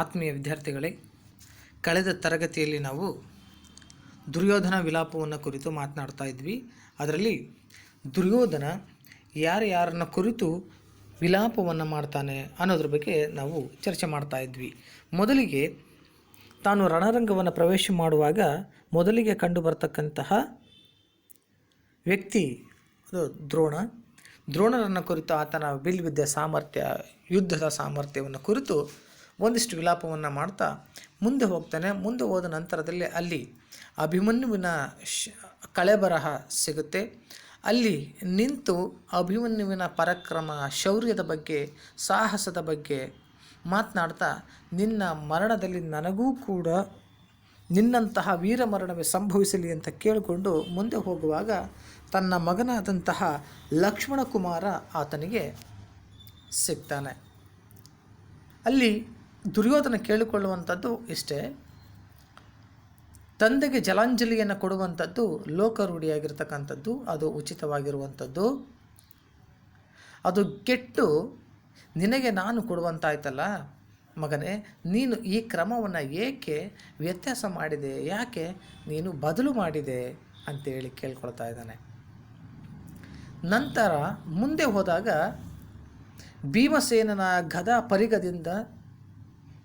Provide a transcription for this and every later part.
ಆತ್ಮೀಯ ವಿದ್ಯಾರ್ಥಿಗಳೇ, ಕಳೆದ ತರಗತಿಯಲ್ಲಿ ನಾವು ದುರ್ಯೋಧನ ವಿಲಾಪವನ್ನು ಕುರಿತು ಮಾತನಾಡ್ತಾ ಇದ್ವಿ. ಅದರಲ್ಲಿ ದುರ್ಯೋಧನ ಯಾರನ್ನ ಕುರಿತು ವಿಲಾಪವನ್ನು ಮಾಡ್ತಾನೆ ಅನ್ನೋದ್ರ ಬಗ್ಗೆ ನಾವು ಚರ್ಚೆ ಮಾಡ್ತಾ ಇದ್ವಿ. ಮೊದಲಿಗೆ ತಾನು ರಣರಂಗವನ್ನು ಪ್ರವೇಶ ಮಾಡುವಾಗ ಮೊದಲಿಗೆ ಕಂಡು ಬರ್ತಕ್ಕಂತಹ ವ್ಯಕ್ತಿ ಅದು ದ್ರೋಣರನ್ನು ಕುರಿತು ಆತನ ಬಿಲ್ವಿದ್ಯೆ ಸಾಮರ್ಥ್ಯ, ಯುದ್ಧದ ಸಾಮರ್ಥ್ಯವನ್ನು ಕುರಿತು ಒಂದಿಷ್ಟು ವಿಲಾಪವನ್ನು ಮಾಡ್ತಾ ಮುಂದೆ ಹೋಗ್ತಾನೆ. ಮುಂದೆ ಹೋದ ನಂತರದಲ್ಲಿ ಅಲ್ಲಿ ಅಭಿಮನ್ಯುವಿನ ಕಳೆಬರಹ ಸಿಗುತ್ತೆ. ಅಲ್ಲಿ ನಿಂತು ಅಭಿಮನ್ಯುವಿನ ಪರಾಕ್ರಮ, ಶೌರ್ಯದ ಬಗ್ಗೆ, ಸಾಹಸದ ಬಗ್ಗೆ ಮಾತನಾಡ್ತಾ ನಿನ್ನ ಮರಣದಲ್ಲಿ ನನಗೂ ಕೂಡ ನಿನ್ನಂತಹ ವೀರ ಮರಣವೇ ಸಂಭವಿಸಲಿ ಅಂತ ಕೇಳಿಕೊಂಡು ಮುಂದೆ ಹೋಗುವಾಗ ತನ್ನ ಮಗನಾದಂತಹ ಲಕ್ಷ್ಮಣ ಕುಮಾರ ಆತನಿಗೆ ಸಿಗ್ತಾನೆ. ಅಲ್ಲಿ ದುರ್ಯೋಧನ ಕೇಳಿಕೊಳ್ಳುವಂಥದ್ದು ಇಷ್ಟೇ, ತಂದೆಗೆ ಜಲಾಂಜಲಿಯನ್ನು ಕೊಡುವಂಥದ್ದು ಲೋಕರೂಢಿಯಾಗಿರ್ತಕ್ಕಂಥದ್ದು, ಅದು ಉಚಿತವಾಗಿರುವಂಥದ್ದು. ಅದು ಕೆಟ್ಟು ನಿನಗೆ ನಾನು ಕೊಡುವಂತಾಯ್ತಲ್ಲ ಮಗನೇ, ನೀನು ಈ ಕ್ರಮವನ್ನು ಏಕೆ ವ್ಯತ್ಯಾಸ ಮಾಡಿದೆ, ಯಾಕೆ ನೀನು ಬದಲು ಮಾಡಿದೆ ಅಂತೇಳಿ ಕೇಳ್ಕೊಳ್ತಾ ಇದ್ದಾನೆ. ನಂತರ ಮುಂದೆ ಹೋದಾಗ ಭೀಮಸೇನನ ಗದಾ ಪರಿಗದಿಂದ,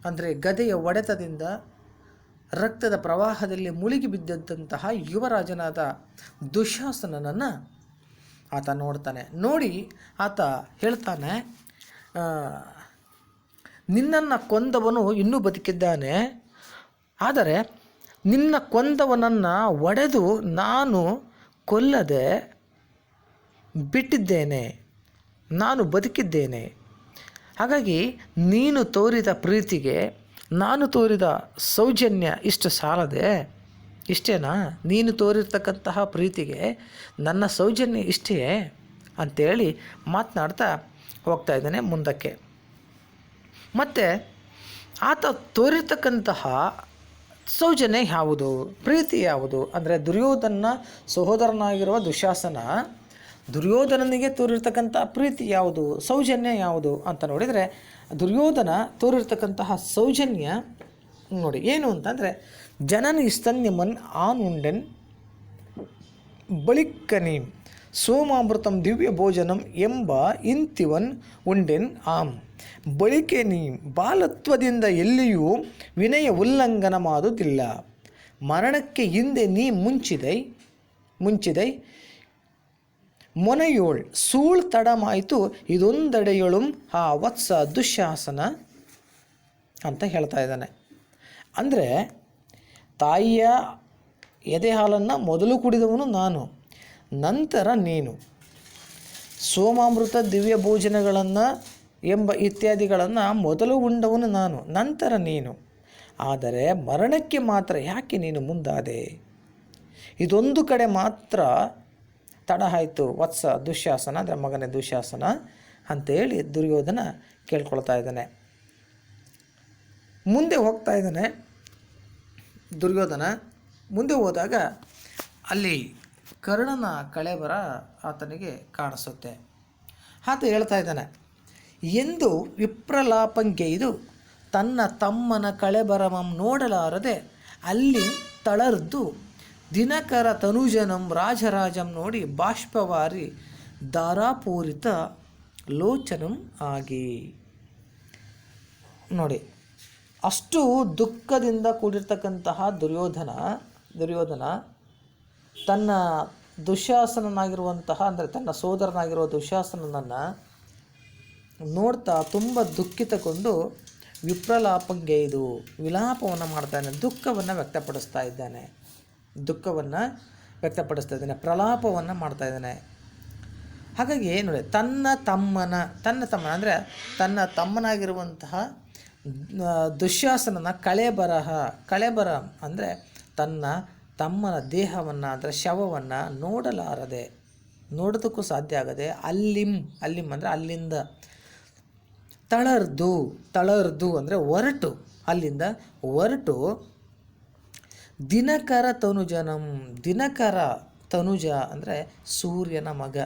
ಅಂದರೆ ಗದೆಯ ಒಡೆತದಿಂದ ರಕ್ತದ ಪ್ರವಾಹದಲ್ಲಿ ಮುಳುಗಿ ಬಿದ್ದಂತಹ ಯುವರಾಜನಾದ ದುಶ್ಯಾಸನನನ್ನು ಆತ ನೋಡ್ತಾನೆ. ನೋಡಿ ಆತ ಹೇಳ್ತಾನೆ, ನಿನ್ನನ್ನು ಕೊಂದವನು ಇನ್ನೂ ಬದುಕಿದ್ದಾನೆ, ಆದರೆ ನಿನ್ನ ಕೊಂದವನನ್ನು ಒಡೆದು ನಾನು ಕೊಲ್ಲದೆ ಬಿಟ್ಟಿದ್ದೇನೆ, ನಾನು ಬದುಕಿದ್ದೇನೆ. ಹಾಗಾಗಿ ನೀನು ತೋರಿದ ಪ್ರೀತಿಗೆ ನಾನು ತೋರಿದ ಸೌಜನ್ಯ ಇಷ್ಟು ಸಾಲದೆ, ಇಷ್ಟೇನಾ? ನೀನು ತೋರಿರ್ತಕ್ಕಂತಹ ಪ್ರೀತಿಗೆ ನನ್ನ ಸೌಜನ್ಯ ಇಷ್ಟೇ ಅಂಥೇಳಿ ಮಾತನಾಡ್ತಾ ಹೋಗ್ತಾ ಇದ್ದಾನೆ ಮುಂದಕ್ಕೆ. ಮತ್ತು ಆತ ತೋರಿರ್ತಕ್ಕಂತಹ ಸೌಜನ್ಯ ಯಾವುದು, ಪ್ರೀತಿ ಯಾವುದು ಅಂದರೆ ದುರ್ಯೋಧನ ಸಹೋದರನಾಗಿರುವ ದುಶ್ಯಾಸನ ದುರ್ಯೋಧನನಿಗೆ ತೋರಿರ್ತಕ್ಕಂಥ ಪ್ರೀತಿ ಯಾವುದು, ಸೌಜನ್ಯ ಯಾವುದು ಅಂತ ನೋಡಿದರೆ, ದುರ್ಯೋಧನ ತೋರಿರ್ತಕ್ಕಂತಹ ಸೌಜನ್ಯ ನೋಡಿ ಏನು ಅಂತಂದರೆ, ಜನನಿ ಸ್ತನ್ಯಮನ್ ಆನುಂಡೆನ್ ಬಳಿಕ್ಕನಿ ಸೋಮಾಮೃತಂ ದಿವ್ಯ ಭೋಜನಂ ಎಂಬ ಇಂತಿವನ್ ಉಂಡೆನ್ ಆಮ್ ಬಳಿಕೆ ನೀ ಬಾಲತ್ವದಿಂದ ಎಲ್ಲಿಯೂ ವಿನಯ ಉಲ್ಲಂಘನ ಮಾಡುವುದಿಲ್ಲ. ಮರಣಕ್ಕೆ ಹಿಂದೆ ನೀ ಮುಂಚಿದೈ ಮೊನೆಯೋಳ್ ಸೂಳ್ ತಡಮಾಯಿತು ಇದೊಂದೆಡೆಯೊಳು ಆ ವತ್ಸ ದುಶ್ಯಾಸನ ಅಂತ ಹೇಳ್ತಾ ಇದ್ದಾನೆ. ಅಂದರೆ ತಾಯಿಯ ಎದೆ ಹಾಲನ್ನು ಮೊದಲು ಕುಡಿದವನು ನಾನು, ನಂತರ ನೀನು ಸೋಮಾಮೃತ ದಿವ್ಯ ಭೋಜನಗಳನ್ನು ಎಂಬ ಇತ್ಯಾದಿಗಳನ್ನು ಮೊದಲು ಉಂಡವನು ನಾನು, ನಂತರ ನೀನು. ಆದರೆ ಮರಣಕ್ಕೆ ಮಾತ್ರ ಯಾಕೆ ನೀನು ಮುಂದಾದೆ? ಇದೊಂದು ಕಡೆ ಮಾತ್ರ ತಡ ಆಯಿತು ವತ್ಸ ದುಶ್ಯಾಸನ, ಅಂದರೆ ಮಗನೇ ದುಶ್ಯಾಸನ ಅಂತೇಳಿ ದುರ್ಯೋಧನ ಕೇಳ್ಕೊಳ್ತಾ ಇದ್ದಾನೆ. ಮುಂದೆ ಹೋಗ್ತಾ ಇದ್ದಾನೆ ದುರ್ಯೋಧನ. ಮುಂದೆ ಹೋದಾಗ ಅಲ್ಲಿ ಕರ್ಣನ ಕಳೆಬರ ಆತನಿಗೆ ಕಾಣಿಸುತ್ತೆ. ಆತ ಹೇಳ್ತಾ ಇದ್ದಾನೆ, ಎಂದು ವಿಪ್ರಲಾಪಂಗೆಯ್ದು ತನ್ನ ತಮ್ಮನ ಕಳೆಬರಮಂ ನೋಡಲಾರದೆ ಅಲ್ಲಿ ತಳರ್ದು ದಿನಕರ ತನುಜನಂ ರಾಜರಾಜಂ ನೋಡಿ ಬಾಷ್ಪವಾರಿ ದಾರಾಪೂರಿತ ಲೋಚನಂ ಆಗಿ. ನೋಡಿ, ಅಷ್ಟು ದುಃಖದಿಂದ ಕೂಡಿರ್ತಕ್ಕಂತಹ ದುರ್ಯೋಧನ ತನ್ನ ದುಶ್ಯಾಸನನಾಗಿರುವಂತಹ, ಅಂದರೆ ತನ್ನ ಸೋದರನಾಗಿರುವ ದುಶ್ಯಾಸನನನ್ನು ನೋಡ್ತಾ ತುಂಬ ದುಃಖಿತಗೊಂಡು ವಿಪ್ರಲಾಪಂಗೆಯ್ದು ವಿಲಾಪವನ್ನು ಮಾಡ್ತಾನೆ, ದುಃಖವನ್ನು ವ್ಯಕ್ತಪಡಿಸ್ತಾ ಇದ್ದಾನೆ, ಪ್ರಲಾಪವನ್ನು ಮಾಡ್ತಾ ಇದ್ದಾನೆ. ಹಾಗಾಗಿ ನೋಡಿ, ತನ್ನ ತಮ್ಮನ ಅಂದರೆ ತನ್ನ ತಮ್ಮನಾಗಿರುವಂತಹ ದುಶ್ಯಾಸನನ ಕಳೆಬರ ಅಂದರೆ ತನ್ನ ತಮ್ಮನ ದೇಹವನ್ನು, ಅಂದರೆ ಶವವನ್ನು ನೋಡೋದಕ್ಕೂ ಸಾಧ್ಯ ಆಗದೆ ಅಲ್ಲಿಂ ಅಂದರೆ ಅಲ್ಲಿಂದ ತಳರ್ದು ಅಂದರೆ ಅಲ್ಲಿಂದ ಹೊರಟು ದಿನಕರ ತನುಜ ಅಂದರೆ ಸೂರ್ಯನ ಮಗ,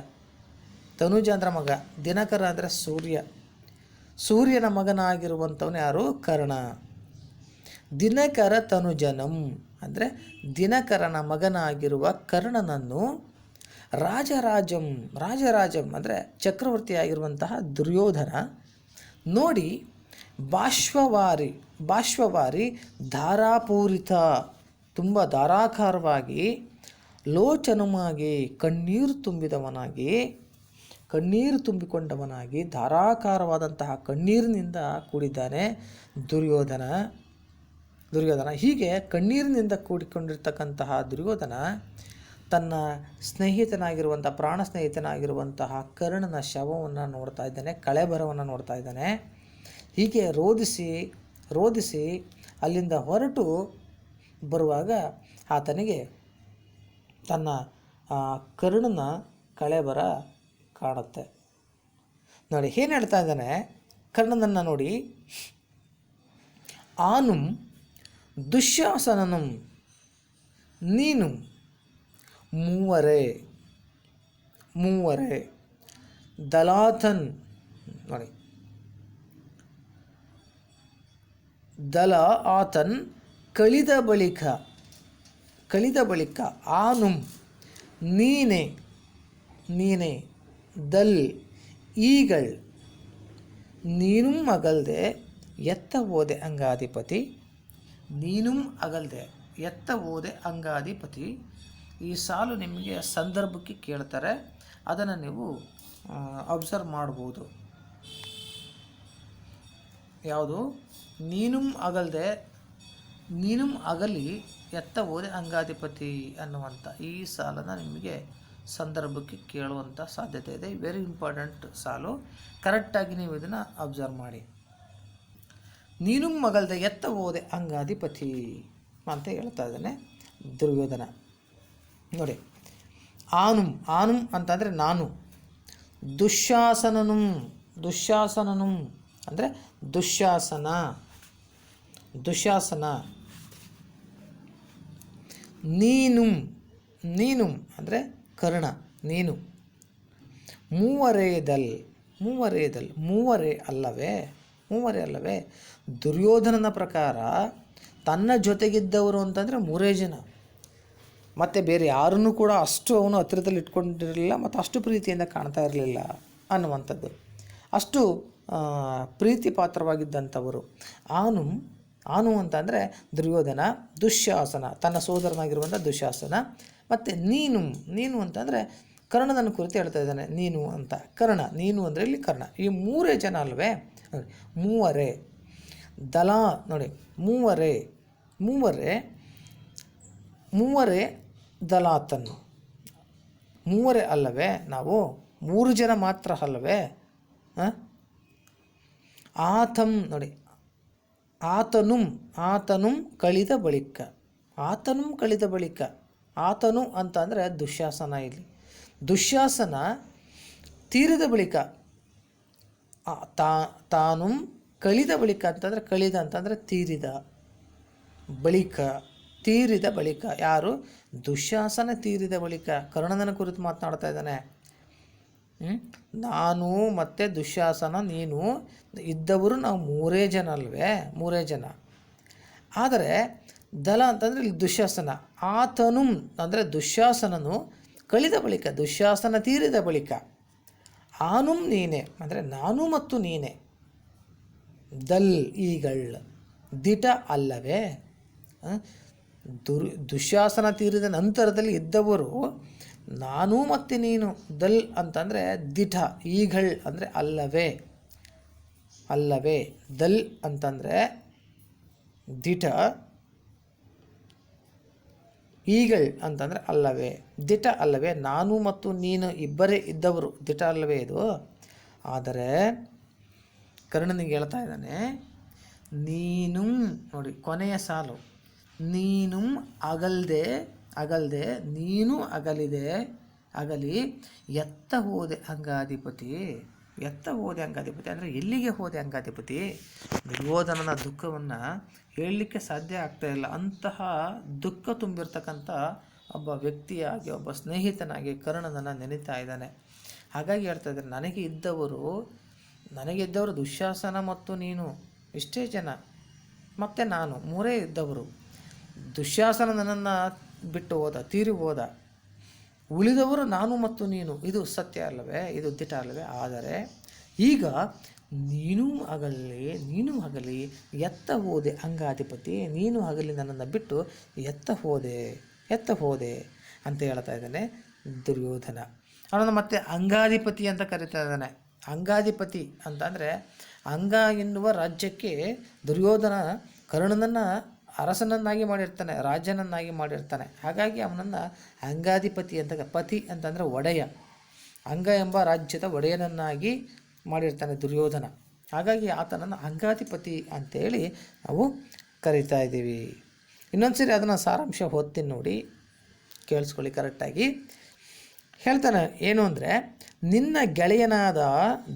ತನುಜ ಅಂದರೆ ಮಗ, ದಿನಕರ ಅಂದರೆ ಸೂರ್ಯನ ಮಗನಾಗಿರುವಂಥವನು ಯಾರು? ಕರ್ಣ. ದಿನಕರ ತನುಜನಂ ಅಂದರೆ ದಿನಕರನ ಮಗನಾಗಿರುವ ಕರ್ಣನನ್ನು ರಾಜರಾಜಂ ಅಂದರೆ ಚಕ್ರವರ್ತಿಯಾಗಿರುವಂತಹ ದುರ್ಯೋಧನ ನೋಡಿ ಬಾಷ್ಪವಾರಿ ಧಾರಾಪೂರಿತ ತುಂಬ ಧಾರಾಕಾರವಾಗಿ ಲೋಚನಮಾಗಿ ಕಣ್ಣೀರು ತುಂಬಿಕೊಂಡವನಾಗಿ ಧಾರಾಕಾರವಾದಂತಹ ಕಣ್ಣೀರಿನಿಂದ ಕೂಡಿದ್ದಾನೆ ದುರ್ಯೋಧನ. ಹೀಗೆ ಕಣ್ಣೀರಿನಿಂದ ಕೂಡಿಕೊಂಡಿರ್ತಕ್ಕಂತಹ ದುರ್ಯೋಧನ ತನ್ನ ಪ್ರಾಣ ಸ್ನೇಹಿತನಾಗಿರುವಂತಹ ಕರ್ಣನ ಶವವನ್ನು ನೋಡ್ತಾ ಇದ್ದಾನೆ, ಕಳೆಬರವನ್ನು ನೋಡ್ತಾ ಇದ್ದಾನೆ. ಹೀಗೆ ರೋದಿಸಿ ಅಲ್ಲಿಂದ ಹೊರಟು ಬರುವಾಗ ಆತನಿಗೆ ತನ್ನ ಕರ್ಣನ ಕಳೆಬರ ಕಾಣುತ್ತೆ. ನೋಡಿ ಏನು ಹೇಳ್ತಾ ಇದ್ದಾನೆ ಕರ್ಣನನ್ನು ನೋಡಿ, ಆನುಂ ದುಶ್ಯಾಸನನಂ ನೀನು ಮೂವರೇ ದಲಾಥನ್ ನೋಡಿ ದಲ ಆತನ್ ಕಳಿದ ಬಳಿಕ ಆನುಂ ನೀನೆ ದಲ್ ಈಗಳ್ ನೀನುಂ ಅಗಲ್ದೆ ಎತ್ತ ಓದೆ ಅಂಗಾಧಿಪತಿ. ಈ ಸಾಲು ನಿಮಗೆ ಸಂದರ್ಭಕ್ಕೆ ಕೇಳ್ತಾರೆ, ಅದನ್ನು ನೀವು ಅಬ್ಸರ್ವ್ ಮಾಡ್ಬೋದು. ಯಾವುದು? ನೀನುಂ ಅಗಲಿ ಎತ್ತ ಓದೆ ಅಂಗಾಧಿಪತಿ ಅನ್ನುವಂಥ ಈ ಸಾಲನ್ನು ನಿಮಗೆ ಸಂದರ್ಭಕ್ಕೆ ಕೇಳುವಂಥ ಸಾಧ್ಯತೆ ಇದೆ. ವೆರಿ ಇಂಪಾರ್ಟೆಂಟ್ ಸಾಲು, ಕರೆಕ್ಟಾಗಿ ನೀವು ಇದನ್ನು ಅಬ್ಸರ್ವ್ ಮಾಡಿ. ನೀನುಂ ಮಗಲ್ದೆ ಎತ್ತ ಓದೆ ಅಂಗಾಧಿಪತಿ ಅಂತ ಹೇಳ್ತಾ ಇದ್ದಾನೆ ದುರ್ಯೋಧನ. ನೋಡಿ, ಆನುಂ ಅಂತಂದರೆ ನಾನು, ದುಶ್ಯಾಸನನು ಅಂದರೆ ದುಶ್ಯಾಸನ, ನೀನು ಅಂದರೆ ಕರ್ಣ, ನೀನು, ಮೂವರೇ ಅಲ್ಲವೇ? ದುರ್ಯೋಧನನ ಪ್ರಕಾರ ತನ್ನ ಜೊತೆಗಿದ್ದವರು ಅಂತಂದರೆ 3 ಜನ, ಮತ್ತು ಬೇರೆ ಯಾರನ್ನೂ ಕೂಡ ಅಷ್ಟು ಅವನು ಹತ್ತಿರದಲ್ಲಿ ಇಟ್ಕೊಂಡಿರಲಿಲ್ಲ ಮತ್ತು ಅಷ್ಟು ಪ್ರೀತಿಯಿಂದ ಕಾಣ್ತಾ ಇರಲಿಲ್ಲ ಅನ್ನುವಂಥದ್ದು. ಅಷ್ಟು ಪ್ರೀತಿ ಪಾತ್ರವಾಗಿದ್ದಂಥವರು. ಆನು ಅಂತಂದರೆ ದುರ್ಯೋಧನ, ದುಶ್ಯಾಸನ ತನ್ನ ಸೋದರನಾಗಿರುವಂಥ ದುಶ್ಯಾಸನ, ಮತ್ತು ನೀನು ಅಂತಂದರೆ ಕರ್ಣನನ್ನು ಕುರಿತು ಹೇಳ್ತಾ ಇದ್ದಾನೆ. ನೀನು ಅಂತ ಕರ್ಣ, ನೀನು ಅಂದರೆ ಇಲ್ಲಿ ಕರ್ಣ. ಈ 3 ಜನ ಅಲ್ವೇ? ಮೂವರೇ ದಲ ನೋಡಿ, ಮೂವರೇ ದಲಾತನ್ನು, ಮೂವರೇ ಅಲ್ಲವೇ? ನಾವು 3 ಜನ ಮಾತ್ರ ಅಲ್ಲವೇ? ನೋಡಿ, ಆತನು ಕಳಿದ ಬಳಿಕ ಆತನು ಅಂತ ಅಂದರೆ ದುಶ್ಯಾಸನ. ಇಲ್ಲಿ ದುಶ್ಯಾಸನ ತೀರಿದ ಬಳಿಕ, ತಾನು ಕಳಿದ ಬಳಿಕ ಅಂತಂದರೆ ತೀರಿದ ಬಳಿಕ ಯಾರು? ದುಶ್ಯಾಸನ ತೀರಿದ ಬಳಿಕ ಕರ್ಣನ ಕುರಿತು ಮಾತನಾಡ್ತಾ ಇದ್ದಾನೆ. ನಾನು ಮತ್ತು ದುಶ್ಯಾಸನ ನೀನು ಇದ್ದವರು ನಾವು 3 ಜನ ಅಲ್ವೇ? 3 ಜನ. ಆದರೆ ದಲ ಅಂತಂದರೆ ಇಲ್ಲಿ ದುಶ್ಯಾಸನ, ಆತನು ಅಂದರೆ ದುಶ್ಯಾಸನನು ಕಳಿದ ಬಳಿಕ, ದುಶ್ಯಾಸನ ತೀರಿದ ಬಳಿಕ, ಆನುಂ ನೀನೆ ಅಂದರೆ ನಾನು ಮತ್ತು ನೀನೆ, ದಲ್ ಈಗಳ್ ದಿಟ ಅಲ್ಲವೇ? ದುಶ್ಯಾಸನ ತೀರಿದ ನಂತರದಲ್ಲಿ ಇದ್ದವರು ನಾನು ಮತ್ತು ನೀನು, ದಲ್ ಅಂತಂದರೆ ದಿಟ, ಈಗಳ್ ಅಂದರೆ ಅಲ್ಲವೇ, ದಲ್ ಅಂತಂದರೆ ದಿಟ, ಈಗಳ್ ಅಂತಂದರೆ ಅಲ್ಲವೇ, ದಿಟ ಅಲ್ಲವೇ? ನಾನು ಮತ್ತು ನೀನು ಇಬ್ಬರೇ ಇದ್ದವರು, ದಿಟ ಅಲ್ಲವೇ ಇದು? ಆದರೆ ಕರ್ಣನಿಗೆ ಹೇಳ್ತಾ ಇದ್ದಾನೆ, ನೀನು ನೋಡಿ ಕೊನೆಯ ಸಾಲು, ನೀನು ಅಗಲ್ದೆ ನೀನು ಅಗಲಿ ಎತ್ತ ಹೋದೆ ಅಂಗಾಧಿಪತಿ ಅಂದರೆ ಎಲ್ಲಿಗೆ ಹೋದೆ ಅಂಗಾಧಿಪತಿ? ದುರ್ಯೋಧನನ ದುಃಖವನ್ನು ಹೇಳಲಿಕ್ಕೆ ಸಾಧ್ಯ ಆಗ್ತಾ ಇಲ್ಲ. ಅಂತಹ ದುಃಖ ತುಂಬಿರ್ತಕ್ಕಂಥ ಒಬ್ಬ ವ್ಯಕ್ತಿಯಾಗಿ, ಒಬ್ಬ ಸ್ನೇಹಿತನಾಗಿ ಕರ್ಣನನ್ನು ನೆನೀತಾ ಇದ್ದಾನೆ. ಹಾಗಾಗಿ ಹೇಳ್ತಾ ಇದ್ದಾರೆ, ನನಗೆ ಇದ್ದವರು ನನಗಿದ್ದವರು ದುಶ್ಯಾಸನ ಮತ್ತು ನೀನು, ಇಷ್ಟೇ ಜನ, ಮತ್ತು ನಾನು, ಮೂರೇ ಇದ್ದವರು. ದುಶ್ಯಾಸನ ನನ್ನನ್ನು ಬಿಟ್ಟು ಹೋದ, ತೀರಿ ಹೋದ. ಉಳಿದವರು ನಾನು ಮತ್ತು ನೀನು. ಇದು ಸತ್ಯ ಅಲ್ಲವೇ? ಇದು ದಿಟ ಅಲ್ಲವೇ? ಆದರೆ ಈಗ ನೀನು ಆಗಲಿ ಎತ್ತ ಹೋದೆ ಅಂಗಾಧಿಪತಿ, ನೀನು ಆಗಲಿ ನನ್ನನ್ನು ಬಿಟ್ಟು ಎತ್ತ ಹೋದೆ ಅಂತ ಹೇಳ್ತಾ ಇದ್ದಾನೆ ದುರ್ಯೋಧನ. ಅವನನ್ನು ಮತ್ತೆ ಅಂಗಾಧಿಪತಿ ಅಂತ ಕರಿತಾ ಇದ್ದಾನೆ. ಅಂಗಾಧಿಪತಿ ಅಂತಂದರೆ ಅಂಗ ಎನ್ನುವ ರಾಜ್ಯಕ್ಕೆ ದುರ್ಯೋಧನ ಕರ್ಣನನ್ನು ಅರಸನನ್ನಾಗಿ ಮಾಡಿರ್ತಾನೆ, ರಾಜನನ್ನಾಗಿ ಮಾಡಿರ್ತಾನೆ. ಹಾಗಾಗಿ ಅವನನ್ನು ಅಂಗಾಧಿಪತಿ ಅಂತ, ಪತಿ ಅಂತಂದರೆ ಒಡೆಯ, ಅಂಗ ಎಂಬ ರಾಜ್ಯದ ಒಡೆಯನನ್ನಾಗಿ ಮಾಡಿರ್ತಾನೆ ದುರ್ಯೋಧನ. ಹಾಗಾಗಿ ಆತನನ್ನು ಅಂಗಾಧಿಪತಿ ಅಂತೇಳಿ ನಾವು ಕರಿತಾ ಇದ್ದೀವಿ. ಇನ್ನೊಂದು ಸರಿ ಅದನ್ನು ಸಾರಾಂಶ ಓದ್ತೀನಿ ನೋಡಿ, ಕೇಳಿಸ್ಕೊಳ್ಳಿ ಕರೆಕ್ಟಾಗಿ. ಹೇಳ್ತಾನೆ ಏನು ಅಂದರೆ, ನಿನ್ನ ಗೆಳೆಯನಾದ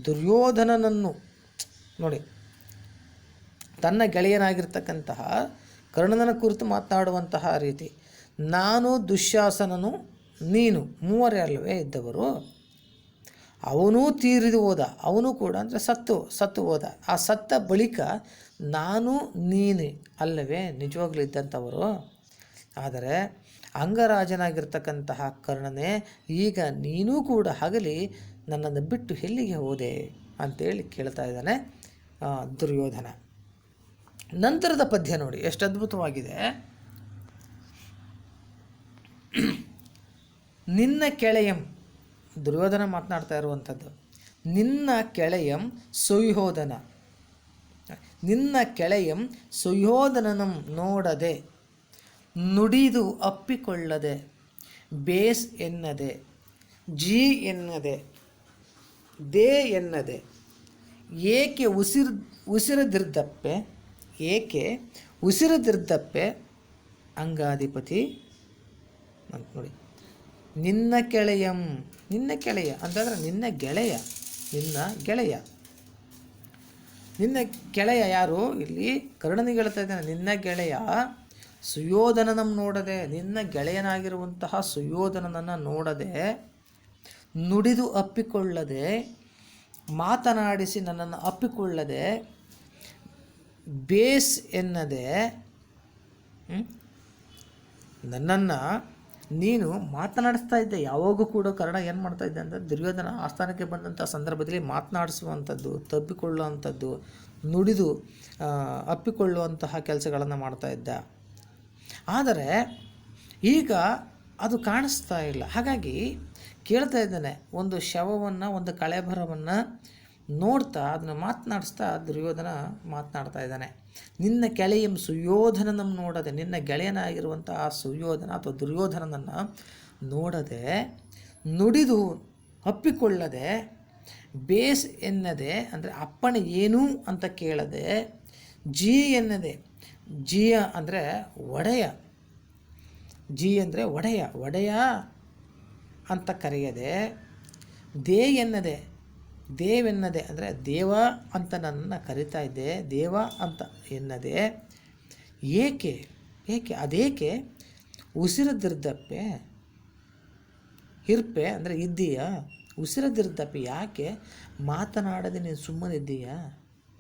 ದುರ್ಯೋಧನನನ್ನು ನೋಡಿ, ತನ್ನ ಗೆಳೆಯನಾಗಿರ್ತಕ್ಕಂತಹ ಕರ್ಣನ ಕುರಿತು ಮಾತನಾಡುವಂತಹ ರೀತಿ. ನಾನು ದುಶ್ಯಾಸನನು ನೀನು ಮೂವರೇ ಅಲ್ಲವೇ ಇದ್ದವರು. ಅವನೂ ತೀರಿದು ಹೋದ, ಅವನು ಕೂಡ ಅಂದರೆ ಸತ್ತು ಹೋದ. ಆ ಸತ್ತ ಬಳಿಕ ನಾನು ನೀನು ಅಲ್ಲವೇ ನಿಜವಾಗ್ಲೂ ಇದ್ದಂಥವರು. ಆದರೆ ಅಂಗರಾಜನಾಗಿರ್ತಕ್ಕಂತಹ ಕರ್ಣನೇ, ಈಗ ನೀನೂ ಕೂಡ ಆಗಲಿ ನನ್ನನ್ನು ಬಿಟ್ಟು ಎಲ್ಲಿಗೆ ಹೋದೆ ಅಂತೇಳಿ ಕೇಳ್ತಾ ಇದ್ದಾನೆ ದುರ್ಯೋಧನ. ನಂತರದ ಪದ್ಯ ನೋಡಿ ಎಷ್ಟು ಅದ್ಭುತವಾಗಿದೆ. ನಿನ್ನ ಕೆಳೆಯಂ, ದುರ್ಯೋಧನ ಮಾತನಾಡ್ತಾ ಇರುವಂಥದ್ದು, ನಿನ್ನ ಕೆಳೆಯಂ ಸುಯೋಧನ, ನಿನ್ನ ಕೆಳೆಯಂ ಸುಯೋಧನನಂ ನೋಡದೆ ನುಡಿದು ಅಪ್ಪಿಕೊಳ್ಳದೆ ಬೇಸ್ ಎನ್ನದೆ ಜೀ ಎನ್ನದೆ ದೇ ಎನ್ನದೆ ಏಕೆ ಉಸಿರದಿರ್ದಪ್ಪೆ ಅಂಗಾಧಿಪತಿ ಅಂತ ನೋಡಿ. ನಿನ್ನ ಗೆಳೆಯ ಅಂತಂದರೆ ನಿನ್ನ ಗೆಳೆಯ ಯಾರು? ಇಲ್ಲಿ ಕರ್ಣನಿಗೆ ಹೇಳ್ತಾ ಇದ್ದಾನೆ, ನಿನ್ನ ಗೆಳೆಯ ಸುಯೋಧನನಂ ನೋಡದೆ, ನಿನ್ನ ಗೆಳೆಯನಾಗಿರುವಂತಹ ಸುಯೋಧನನನ್ನು ನೋಡದೆ, ನುಡಿದು ಅಪ್ಪಿಕೊಳ್ಳದೆ, ಮಾತನಾಡಿಸಿ ನನ್ನನ್ನು ಅಪ್ಪಿಕೊಳ್ಳದೆ, ಬೇಸ್ ಎನ್ನದೆ, ನನ್ನನ್ನು ನೀನು ಮಾತನಾಡಿಸ್ತಾ ಇದ್ದೆ. ಯಾವಾಗೂ ಕೂಡ ಕರ್ಣ ಏನು ಮಾಡ್ತಾ ಇದ್ದೆ ಅಂದರೆ, ದುರ್ಯೋಧನ ಆಸ್ಥಾನಕ್ಕೆ ಬಂದಂಥ ಸಂದರ್ಭದಲ್ಲಿ ಮಾತನಾಡಿಸುವಂಥದ್ದು, ತಬ್ಬಿಕೊಳ್ಳುವಂಥದ್ದು, ನುಡಿದು ಅಪ್ಪಿಕೊಳ್ಳುವಂತಹ ಕೆಲಸಗಳನ್ನು ಮಾಡ್ತಾ ಇದ್ದ. ಆದರೆ ಈಗ ಅದು ಕಾಣಿಸ್ತಾ ಇಲ್ಲ. ಹಾಗಾಗಿ ಕೇಳ್ತಾ ಇದ್ದಾನೆ, ಒಂದು ಶವವನ್ನು, ಒಂದು ಕಳೆಬರವನ್ನು ನೋಡ್ತಾ ಅದನ್ನು ಮಾತನಾಡಿಸ್ತಾ ದುರ್ಯೋಧನ ಮಾತನಾಡ್ತಾ ಇದ್ದಾನೆ. ನಿನ್ನ ಗೆಳೆಯಂ ಸುಯೋಧನನಂ ನೋಡದೆ, ನಿನ್ನ ಗೆಳೆಯನಾಗಿರುವಂತಹ ಸುಯೋಧನ ಅಥವಾ ದುರ್ಯೋಧನನನ್ನು ನೋಡದೆ, ನುಡಿದು ಅಪ್ಪಿಕೊಳ್ಳದೆ, ಬೇಸ್ ಎನ್ನದೆ ಅಂದರೆ ಅಪ್ಪಣೆ ಏನು ಅಂತ ಕೇಳದೆ, ಜೀ ಎನ್ನದೆ, ಜಿಯ ಅಂದರೆ ಒಡೆಯ, ಜಿ ಅಂದರೆ ಒಡೆಯ ಅಂತ ಕರೆಯದೆ, ದೇವೆನ್ನದೆ ಅಂದರೆ ದೇವ ಅಂತ ನನ್ನನ್ನು ಕರಿತಾ ಇದ್ದೆ, ದೇವ ಅಂತ ಎನ್ನದೆ, ಏಕೆ ಅದೇಕೆ ಉಸಿರದಿರ್ದಪ್ಪೆ, ಇರ್ಪೆ ಅಂದರೆ ಇದ್ದೀಯಾ, ಉಸಿರದಿರ್ದಪ್ಪೆ ಯಾಕೆ ಮಾತನಾಡದೆ ನೀನು ಸುಮ್ಮನಿದ್ದೀಯಾ,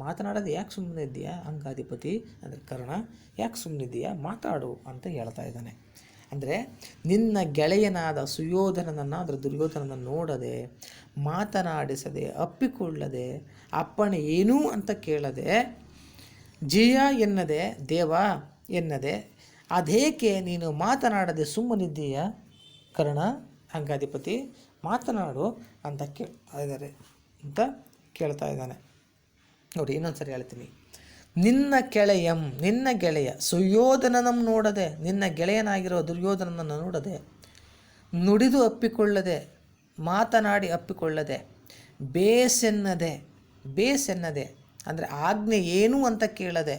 ಮಾತನಾಡೋದು ಯಾಕೆ ಸುಮ್ಮನೆ ಇದ್ದೀಯಾ ಅಂಗಾಧಿಪತಿ ಅಂದರೆ ಕರ್ಣ, ಯಾಕೆ ಸುಮ್ಮನಿದ್ದೀಯಾ, ಮಾತಾಡು ಅಂತ ಹೇಳ್ತಾ ಇದ್ದಾನೆ. ಅಂದರೆ ನಿನ್ನ ಗೆಳೆಯನಾದ ಸುಯೋಧನನನ್ನು ಅಂದರೆ ದುರ್ಯೋಧನನನ್ನು ನೋಡದೆ, ಮಾತನಾಡಿಸದೆ, ಅಪ್ಪಿಕೊಳ್ಳದೆ, ಅಪ್ಪಣೆ ಏನೂ ಅಂತ ಕೇಳದೆ, ಜಿಯ ಎನ್ನದೆ, ದೇವ ಎನ್ನದೆ, ಅದೇಕೆ ನೀನು ಮಾತನಾಡದೆ ಸುಮ್ಮನಿದ್ದೀಯಾ ಕರ್ಣ ಅಂಗಾಧಿಪತಿ, ಮಾತನಾಡು ಅಂತ ಕೇಳ್ತಾ ಇದ್ದಾನೆ ನೋಡಿ. ಇನ್ನೊಂದು ಸರಿ ಹೇಳ್ತೀನಿ. ನಿನ್ನ ಗೆಳೆಯ ಸುಯೋಧನನಂ ನೋಡದೆ, ನಿನ್ನ ಗೆಳೆಯನಾಗಿರೋ ದುರ್ಯೋಧನನನ್ನು ನೋಡದೆ, ನುಡಿದು ಅಪ್ಪಿಕೊಳ್ಳದೆ, ಮಾತನಾಡಿ ಅಪ್ಪಿಕೊಳ್ಳದೆ, ಬೇಸ್ ಎನ್ನದೆ ಅಂದರೆ ಆಜ್ಞೆ ಏನು ಅಂತ ಕೇಳದೆ,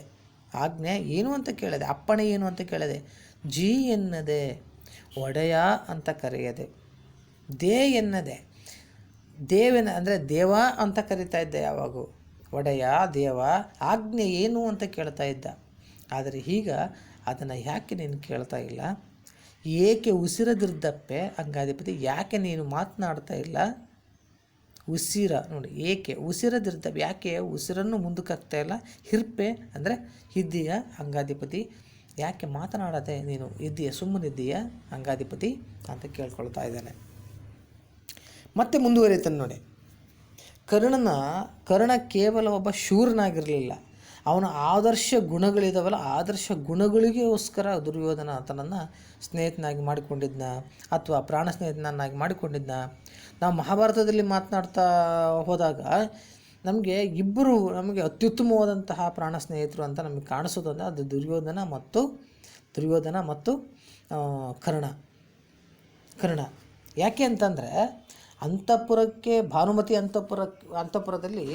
ಅಪ್ಪಣೆ ಏನು ಅಂತ ಕೇಳದೆ, ಜೀ ಎನ್ನದೆ, ಒಡೆಯ ಅಂತ ಕರೆಯದೆ, ದೇ ಎನ್ನದೆ, ಅಂದರೆ ದೇವ ಅಂತ ಕರಿತಾ ಇದ್ದೆ ಯಾವಾಗೂ, ಒಡೆಯ ದೇವ, ಆಜ್ಞೆ ಏನು ಅಂತ ಕೇಳ್ತಾ ಇದ್ದ. ಆದರೆ ಈಗ ಅದನ್ನು ಯಾಕೆ ನೀನು ಕೇಳ್ತಾ ಇಲ್ಲ, ಏಕೆ ಉಸಿರದಿರ್ದಪ್ಪೆ ಅಂಗಾಧಿಪತಿ, ಯಾಕೆ ನೀನು ಮಾತನಾಡ್ತಾ ಇಲ್ಲ, ಉಸಿರ ನೋಡಿ, ಏಕೆ ಉಸಿರದಿರ್ತವೆ, ಯಾಕೆ ಉಸಿರನ್ನು ಮುಂದಕ್ಕೆ ಹಾಕ್ತಾ ಇಲ್ಲ? ಹಿರ್ಪೆ ಅಂದರೆ ಇದ್ದೀಯ ಅಂಗಾಧಿಪತಿ, ಯಾಕೆ ಮಾತನಾಡದೆ ನೀನು, ಇದ್ದೀಯ ಸುಮ್ಮನಿದ್ದೀಯ ಅಂಗಾಧಿಪತಿ ಅಂತ ಕೇಳ್ಕೊಳ್ತಾ ಇದ್ದಾನೆ. ಮತ್ತೆ ಮುಂದುವರಿತಾನೆ ನೋಡಿ. ಕರ್ಣ ಕೇವಲ ಒಬ್ಬ ಶೂರನಾಗಿರಲಿಲ್ಲ, ಅವನ ಆದರ್ಶ ಗುಣಗಳಿದಾವಲ್ಲ, ಆದರ್ಶ ಗುಣಗಳಿಗೋಸ್ಕರ ದುರ್ಯೋಧನ ಆತನನ್ನು ಸ್ನೇಹಿತನಾಗಿ ಮಾಡಿಕೊಂಡಿದ್ನ ಅಥವಾ ಪ್ರಾಣ ಸ್ನೇಹಿತನನ್ನಾಗಿ ಮಾಡಿಕೊಂಡಿದ್ನ. ನಾವು ಮಹಾಭಾರತದಲ್ಲಿ ಮಾತನಾಡ್ತಾ ಹೋದಾಗ ನಮಗೆ ನಮಗೆ ಅತ್ಯುತ್ತಮವಾದಂತಹ ಪ್ರಾಣ ಸ್ನೇಹಿತರು ಅಂತ ನಮಗೆ ಕಾಣಿಸೋದು ಅಂದರೆ ಅದು ದುರ್ಯೋಧನ ಮತ್ತು ಕರ್ಣ. ಯಾಕೆ ಅಂತಂದರೆ ಭಾನುಮತಿ ಅಂತಃಪುರದಲ್ಲಿ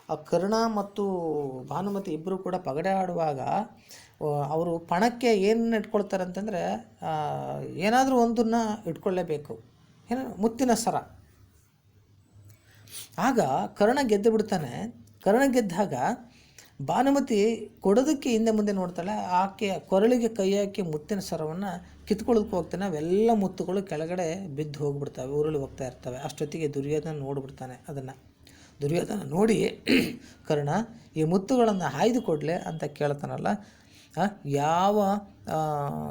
ಆ ಕರ್ಣ ಮತ್ತು ಭಾನುಮತಿ ಇಬ್ಬರು ಕೂಡ ಪಗಡೆ ಆಡುವಾಗ ಅವರು ಪಣಕ್ಕೆ ಏನು ಇಟ್ಕೊಳ್ತಾರೆ ಅಂತಂದರೆ ಏನಾದರೂ ಒಂದನ್ನು ಇಟ್ಕೊಳ್ಳೇಬೇಕು, ಮುತ್ತಿನ ಸರ. ಆಗ ಕರ್ಣ ಗೆದ್ದು ಬಿಡ್ತಾನೆ. ಕರ್ಣ ಗೆದ್ದಾಗ ಭಾನುಮತಿ ಕೊಡೋದಕ್ಕೆ ಹಿಂದೆ ಮುಂದೆ ನೋಡ್ತಾಳೆ, ಆಕೆ ಕೊರಳಿಗೆ ಕೈ ಹಾಕಿ ಮುತ್ತಿನ ಸರವನ್ನು ಕಿತ್ಕೊಳ್ಳೋದಕ್ಕೆ ಹೋಗ್ತಾನೆ. ಅವೆಲ್ಲ ಮುತ್ತುಗಳು ಕೆಳಗಡೆ ಬಿದ್ದು ಹೋಗ್ಬಿಡ್ತವೆ, ಉರುಳಿ ಹೋಗ್ತಾ ಇರ್ತವೆ. ಅಷ್ಟೊತ್ತಿಗೆ ದುರ್ಯೋಧನ ನೋಡಿಬಿಡ್ತಾನೆ. ಅದನ್ನು ದುರ್ಯೋಧನ ನೋಡಿ, ಕರ್ಣ ಈ ಮುತ್ತುಗಳನ್ನು ಆಯ್ದು ಕೊಡಲೆ ಅಂತ ಕೇಳ್ತಾನಲ್ಲ,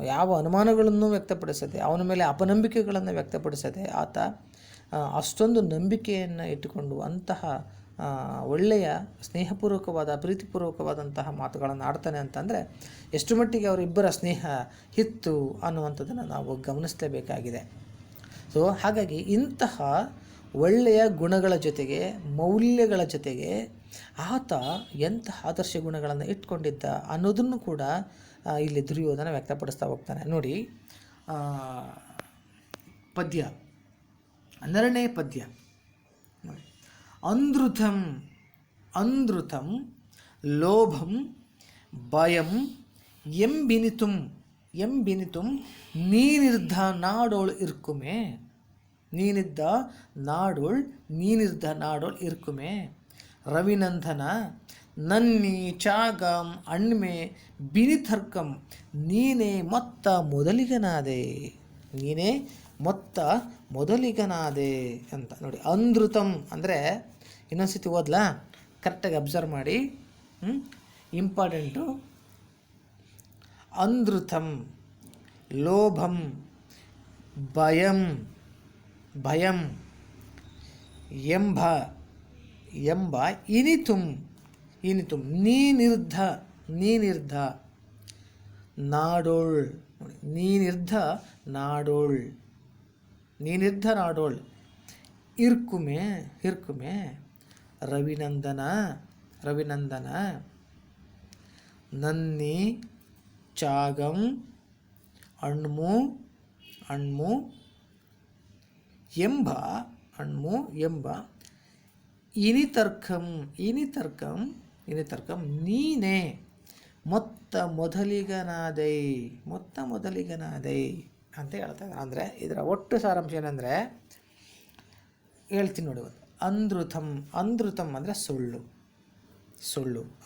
ಯಾವ ಅನುಮಾನಗಳನ್ನು ವ್ಯಕ್ತಪಡಿಸದೆ, ಅವನ ಮೇಲೆ ಅಪನಂಬಿಕೆಗಳನ್ನು ವ್ಯಕ್ತಪಡಿಸದೆ ಆತ ಅಷ್ಟೊಂದು ನಂಬಿಕೆಯನ್ನು ಇಟ್ಟುಕೊಂಡು ಅಂತಹ ಒಳ್ಳೆಯ ಸ್ನೇಹಪೂರ್ವಕವಾದ ಪ್ರೀತಿಪೂರ್ವಕವಾದಂತಹ ಮಾತುಗಳನ್ನು ಆಡ್ತಾನೆ ಅಂತಂದರೆ ಎಷ್ಟು ಮಟ್ಟಿಗೆ ಅವರಿಬ್ಬರ ಸ್ನೇಹ ಇತ್ತು ಅನ್ನುವಂಥದ್ದನ್ನು ನಾವು ಗಮನಿಸಲೇಬೇಕಾಗಿದೆ. ಸೊ ಹಾಗಾಗಿ ಇಂತಹ ಒಳ್ಳೆಯ ಗುಣಗಳ ಜೊತೆಗೆ ಮೌಲ್ಯಗಳ ಜೊತೆಗೆ ಆತ ಎಂತಹ ಆದರ್ಶ ಗುಣಗಳನ್ನು ಇಟ್ಕೊಂಡಿದ್ದ ಅನ್ನೋದನ್ನು ಕೂಡ ಇಲ್ಲಿ ದುರ್ಯೋಧನ ವ್ಯಕ್ತಪಡಿಸ್ತಾ ಹೋಗ್ತಾನೆ. ನೋಡಿ, ಪದ್ಯ 12ನೇ ಪದ್ಯ ನೋಡಿ. ಅಂಧೃತಂ ಲೋಭಂ ಭಯಂ ಎಂಬಿನಿತುಂ ನೀನಿರ್ಧ ನಾಡೋಳ್ ಇರ್ಕುಮೆ. ನೀನಿರ್ಧ ನಾಡೋಳ್ ಇರ್ಕುಮೆ. ರವಿನಂದನ ನನ್ನಿ ಚಾಗಂ ಅಣ್ಮೆ ಬಿನಿತರ್ಕಂ ನೀನೇ ಮೊತ್ತ ಮೊದಲಿಗನಾದೆ ಅಂತ ನೋಡಿ. ಅಂಧೃತಂ ಅಂದರೆ ಇನ್ನೊಂದ್ಸತಿ ಓದ್ಲಾ, ಕರೆಕ್ಟಾಗಿ ಅಬ್ಸರ್ವ್ ಮಾಡಿ, ಇಂಪಾರ್ಟೆಂಟು. ಅಂಧೃತಂ ಲೋಭಂ ಭಯಂ ಎಂಬ ಇನಿತುಂ ನೀನಿರ್ಧ ನಾಡೋಳ್. ನೀನಿರ್ಧ ನಾಡೋಳ್ ಇರ್ಕುಮೆ ರವಿನಂದನ ನನ್ನಿ ಚಾಗಂ ಅಣ್ಮು ಎಂಬ ಇನಿತರ್ಕಂ ನೀನೇ ಮೊತ್ತ ಮೊದಲಿಗನಾದೈ ಅಂತ ಹೇಳ್ತಾರೆ. ಅಂದರೆ ಇದರ ಒಟ್ಟು ಸಾರಾಂಶ ಏನಂದರೆ ಹೇಳ್ತೀನಿ ನೋಡಿ. ಅಂಧೃತಂ ಅಂದರೆ ಸುಳ್ಳು.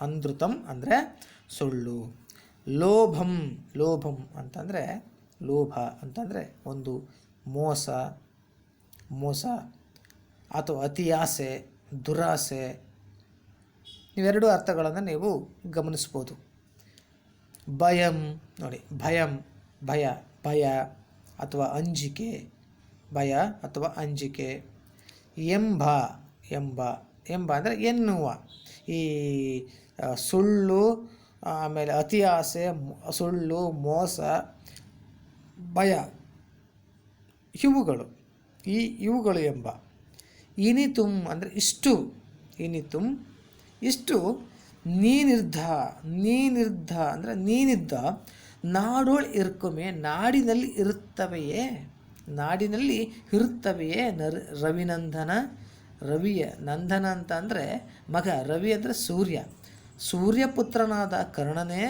ಅಂಧೃತಂ ಅಂದರೆ ಸುಳ್ಳು. ಲೋಭಂ ಅಂತಂದರೆ ಅಂತಂದರೆ ಒಂದು ಮೋಸ ಅಥವಾ ಅತಿ ಆಸೆ, ದುರಾಸೆ. ಇವೆರಡು ಅರ್ಥಗಳನ್ನು ನೀವು ಗಮನಿಸ್ಬೋದು. ಭಯಂ ನೋಡಿ, ಭಯ ಅಥವಾ ಅಂಜಿಕೆ, ಎಂಬ ಅಂದರೆ ಎನ್ನುವ. ಈ ಸುಳ್ಳು, ಆಮೇಲೆ ಅತಿ ಆಸೆ, ಸುಳ್ಳು, ಮೋಸ, ಭಯ, ಇವುಗಳು ಎಂಬ. ಇನಿತುಂ ಅಂದರೆ ಇಷ್ಟು ನೀನಿರ್ಧ ಅಂದರೆ ನೀನಿದ್ದ ನಾಡೋಳ್ ಇರ್ಕುಮೆ ನಾಡಿನಲ್ಲಿ ಇರುತ್ತವೆಯೇ ರವಿನಂದನ. ರವಿಯ ನಂದನ ಅಂತ ಅಂದರೆ ಮಗ, ರವಿ ಅಂದರೆ ಸೂರ್ಯಪುತ್ರನಾದ ಕರ್ಣನೇ,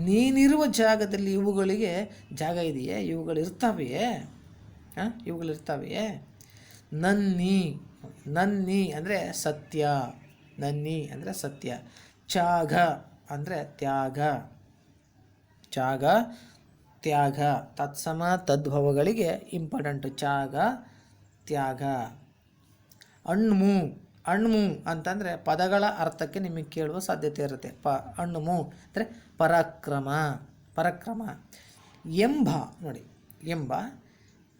ನೀನಿರುವ ಜಾಗದಲ್ಲಿ ಇವುಗಳಿಗೆ ಜಾಗ ಇದೆಯೇ? ಇವುಗಳಿರ್ತಾವೆಯೇ? ನನ್ನಿ ಅಂದರೆ ಸತ್ಯ. ಚಾಗ ಅಂದರೆ ತ್ಯಾಗ ತತ್ಸಮ ತದ್ಭವಗಳಿಗೆ ಇಂಪಾರ್ಟೆಂಟು. ತ್ಯಾಗ. ಅಣ್ಮು. ಅಣ್ಮು ಅಂತಂದರೆ ಪದಗಳ ಅರ್ಥಕ್ಕೆ ನಿಮಗೆ ಕೇಳುವ ಸಾಧ್ಯತೆ ಇರುತ್ತೆ. ಅಣ್ಮು ಅಂದರೆ ಪರಾಕ್ರಮ, ಪರಾಕ್ರಮ. ಎಂಬ ನೋಡಿ, ಎಂಬ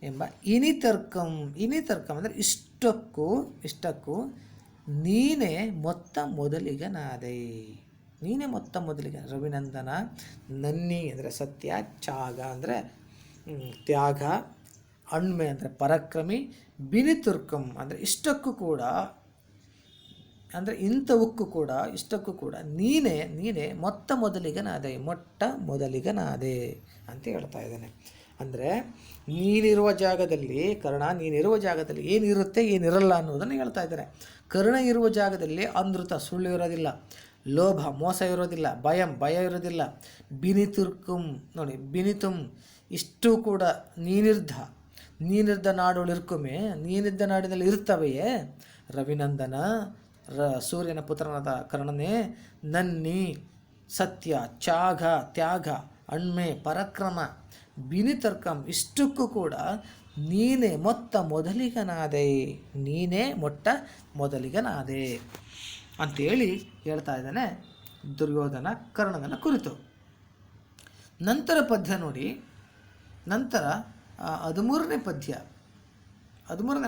ಎಂಬ ಇನಿತರ್ಕಂ. ಇನಿತರ್ಕಂ ಅಂದರೆ ಇಷ್ಟಕ್ಕೂ ನೀನೇ ಮೊತ್ತ ಮೊದಲಿಗನಾದೆ. ನೀನೇ ಮೊತ್ತ ಮೊದಲಿಗ. ರವಿನಂದನ. ನನ್ನಿ ಅಂದರೆ ಸತ್ಯ, ಚಾಗ ಅಂದರೆ ತ್ಯಾಗ, ಅಣ್ಮೆ ಅಂದರೆ ಪರಾಕ್ರಮಿ, ಬಿನಿತುರ್ಕಂ ಅಂದರೆ ಇಷ್ಟಕ್ಕೂ ಕೂಡ, ಅಂದರೆ ಇಂಥವಕ್ಕೂ ಕೂಡ, ಇಷ್ಟಕ್ಕೂ ಕೂಡ ನೀನೇ ಮೊತ್ತ ಮೊದಲಿಗನಾದೆ, ಮೊಟ್ಟ ಮೊದಲಿಗನಾದೆ ಅಂತ ಹೇಳ್ತಾ ಇದ್ದಾನೆ. ಅಂದರೆ ನೀನಿರುವ ಜಾಗದಲ್ಲಿ, ಕರ್ಣ ನೀನಿರುವ ಜಾಗದಲ್ಲಿ ಏನಿರುತ್ತೆ ಏನಿರಲ್ಲ ಅನ್ನೋದನ್ನು ಹೇಳ್ತಾ ಇದ್ದಾರೆ. ಕರ್ಣ ಇರುವ ಜಾಗದಲ್ಲಿ ಅನೃತ ಸುಳ್ಳು ಇರೋದಿಲ್ಲ, ಲೋಭ ಮೋಸ ಇರೋದಿಲ್ಲ, ಭಯ ಇರೋದಿಲ್ಲ, ಬಿನಿತುರ್ಕುಂ ನೋಡಿ, ಬಿನಿತುಂ ಇಷ್ಟು ಕೂಡ ನೀನಿರ್ದ ನಾಡೋಳು ಇರ್ಕುಮೆ, ನೀನಿದ್ದ ನಾಡಿನಲ್ಲಿ ಇರ್ತವೆಯೇ. ರವಿನಂದನ ಸೂರ್ಯನ ಪುತ್ರನಾದ ಕರ್ಣನೇ, ನನ್ನಿ ಸತ್ಯ, ಚಾಗ ತ್ಯಾಗ, ಅಣ್ಮೆ ಪರಾಕ್ರಮ, ಬಿನಿತರ್ಕಂ ಇಷ್ಟಕ್ಕೂ ಕೂಡ ನೀನೇ ಮೊತ್ತ ಮೊದಲಿಗನಾದೆ, ನೀನೇ ಮೊಟ್ಟ ಮೊದಲಿಗನಾದೆ ಅಂಥೇಳಿ ಹೇಳ್ತಾ ಇದ್ದಾನೆ ದುರ್ಯೋಧನ ಕರ್ಣನ ಕುರಿತು. ನಂತರ ಪದ್ಯ ನೋಡಿ, ನಂತರ 13ನೇ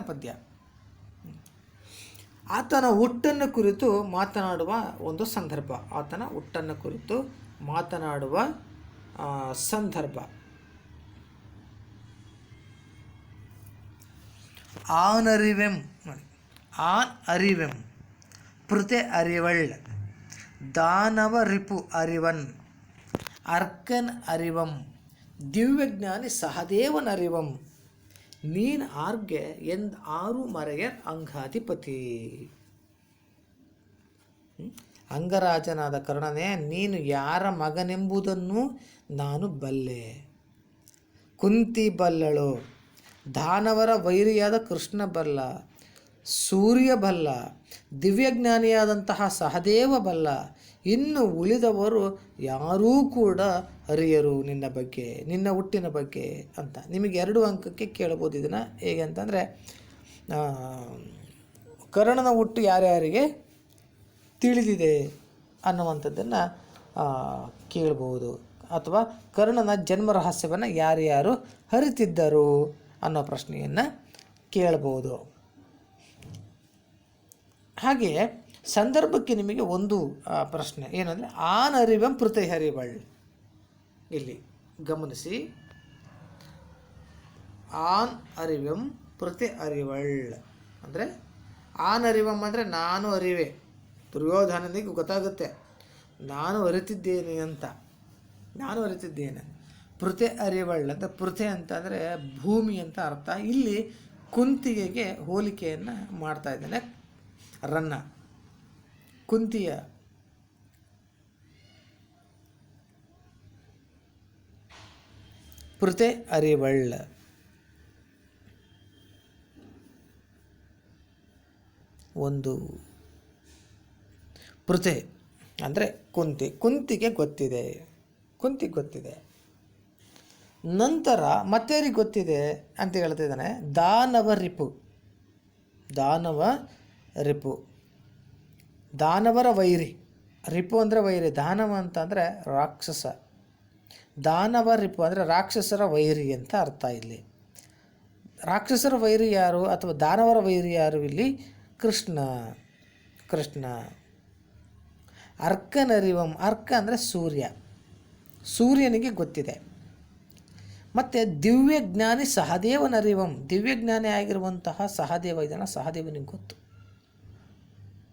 ಪದ್ಯ ಆತನ ಹುಟ್ಟನ್ನು ಕುರಿತು ಮಾತನಾಡುವ ಒಂದು ಸಂದರ್ಭ. ಆತನ ಹುಟ್ಟನ್ನು ಕುರಿತು ಮಾತನಾಡುವ ಸಂದರ್ಭ. ಆನರಿವೆಂ ನೋಡಿ, ಆನ್ ಅರಿವೆಂ ಪೃತೆ ಅರಿವಳ್, ದಾನವ ರಿಪು ಅರಿವನ್, ಅರ್ಕನ್ ಅರಿವಂ, ದಿವ್ಯಜ್ಞಾನಿ ಸಹದೇವನ್ ಅರಿವಂ, ನೀನ್ ಆರ್ಗೆ ಎಂದ್ ಆರು ಮರೆಯರ್ ಅಂಗಾಧಿಪತಿ. ಅಂಗರಾಜನಾದ ಕರ್ಣನೇ, ನೀನು ಯಾರ ಮಗನೆಂಬುದನ್ನು ನಾನು ಬಲ್ಲೆ. ಕುಂತಿ ಬಲ್ಲಳು, ದಾನವರ ವೈರಿಯಾದ ಕೃಷ್ಣ ಬಲ್ಲ, ಸೂರ್ಯ ಬಲ್ಲ, ದಿವ್ಯಜ್ಞಾನಿಯಾದಂತಹ ಸಹದೇವ ಬಲ್ಲ, ಇನ್ನು ಉಳಿದವರು ಯಾರೂ ಕೂಡ ಅರಿಯರು ನಿನ್ನ ಬಗ್ಗೆ, ನಿನ್ನ ಹುಟ್ಟಿನ ಬಗ್ಗೆ ಅಂತ. ನಿಮಗೆ 2 ಅಂಕಕ್ಕೆ ಕೇಳ್ಬೋದು ಇದನ್ನು. ಹೇಗೆ ಅಂತಂದರೆ, ಕರ್ಣನ ಹುಟ್ಟು ಯಾರ್ಯಾರಿಗೆ ತಿಳಿದಿದೆ ಅನ್ನುವಂಥದ್ದನ್ನು ಕೇಳ್ಬೋದು, ಅಥವಾ ಕರ್ಣನ ಜನ್ಮ ರಹಸ್ಯವನ್ನು ಯಾರ್ಯಾರು ಅರಿತಿದ್ದರು ಅನ್ನೋ ಪ್ರಶ್ನೆಯನ್ನು ಕೇಳ್ಬೋದು. ಹಾಗೆಯೇ ಸಂದರ್ಭಕ್ಕೆ ನಿಮಗೆ ಒಂದು ಪ್ರಶ್ನೆ ಏನಂದರೆ, ಆನ್ ಅರಿವಂ ಪೃಥೆ ಹರಿವಳ್. ಇಲ್ಲಿ ಗಮನಿಸಿ, ಆನ್ ಅರಿವಂ ಪೃಥೆ ಅರಿವಳ್ ಅಂದರೆ, ಆನ್ ಅರಿವಂ ಅಂದರೆ ನಾನು ಅರಿವೆ. ದುರ್ಯೋಧನನಿಗೆ ಗೊತ್ತಾಗುತ್ತೆ ನಾನು ಅರಿತಿದ್ದೇನೆ ಅಂತ, ನಾನು ಅರಿತಿದ್ದೇನೆ. ಪೃಥೆ ಅರಿವಳ್ ಅಂತ, ಪೃಥೆ ಅಂತಂದರೆ ಭೂಮಿ ಅಂತ ಅರ್ಥ. ಇಲ್ಲಿ ಕುಂತಿಗೆಗೆ ಹೋಲಿಕೆಯನ್ನು ಮಾಡ್ತಾ ಇದ್ದಾನೆ ರನ್ನ. ಕುಂತಿಯ ಪೃಥೆ ಅರಿವಳ್. ಒಂದು ಪೃಥೆ ಅಂದರೆ ಕುಂತಿಗೆ ಗೊತ್ತಿದೆ, ಗೊತ್ತಿದೆ. ನಂತರ ಮತ್ತೇರಿಗೆ ಗೊತ್ತಿದೆ ಅಂತ ಹೇಳ್ತಿದ್ದಾನೆ, ದಾನವ ರಿಪು. ದಾನವರ ವೈರಿ. ರಿಪು ಅಂದರೆ ವೈರಿ, ದಾನವ ಅಂತ ಅಂದರೆ ರಾಕ್ಷಸ. ದಾನವ ರಿಪು ಅಂದರೆ ರಾಕ್ಷಸರ ವೈರಿ ಅಂತ ಅರ್ಥ. ಇಲ್ಲಿ ರಾಕ್ಷಸರ ವೈರಿ ಯಾರು ಅಥವಾ ದಾನವರ ವೈರಿ ಯಾರು? ಇಲ್ಲಿ ಕೃಷ್ಣ. ಅರ್ಕನರಿವಂ, ಅರ್ಕ ಅಂದರೆ ಸೂರ್ಯನಿಗೆ ಗೊತ್ತಿದೆ. ಮತ್ತು ದಿವ್ಯಜ್ಞಾನಿ ಸಹದೇವನರಿವಂ, ದಿವ್ಯಜ್ಞಾನಿ ಆಗಿರುವಂತಹ ಸಹದೇವ ಇದನ್ನು, ಸಹದೇವನಿಗೆ ಗೊತ್ತು.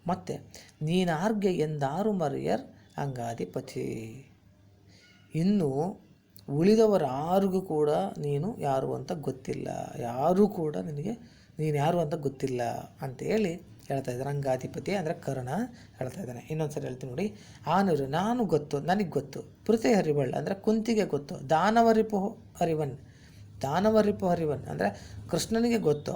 ಮತ್ತು ನೀನಾರ್ಗೆ ಎಂದಾರು ಮರೆಯರ್ ಅಂಗಾಧಿಪತಿ, ಇನ್ನು ಉಳಿದವರಾರಿಗೂ ಕೂಡ ನೀನು ಯಾರು ಅಂತ ಗೊತ್ತಿಲ್ಲ, ಯಾರೂ ಕೂಡ ನಿನಗೆ ನೀನು ಯಾರು ಅಂತ ಗೊತ್ತಿಲ್ಲ ಅಂತೇಳಿ ಹೇಳ್ತಾ ಇದ್ದಾರೆ. ಅಂಗಾಧಿಪತಿ ಅಂದರೆ ಕರ್ಣ ಹೇಳ್ತಾ ಇದ್ದಾನೆ. ಇನ್ನೊಂದು ಸರಿ ಹೇಳ್ತೀನಿ ನೋಡಿ, ಆನರು ನಾನು ಗೊತ್ತು, ನನಗೆ ಗೊತ್ತು. ಪೃಥೆ ಹರಿವಳ್ ಅಂದರೆ ಕುಂತಿಗೆ ಗೊತ್ತು. ದಾನವರಿಪು ಹರಿವನ್ ಅಂದರೆ ಕೃಷ್ಣನಿಗೆ ಗೊತ್ತು.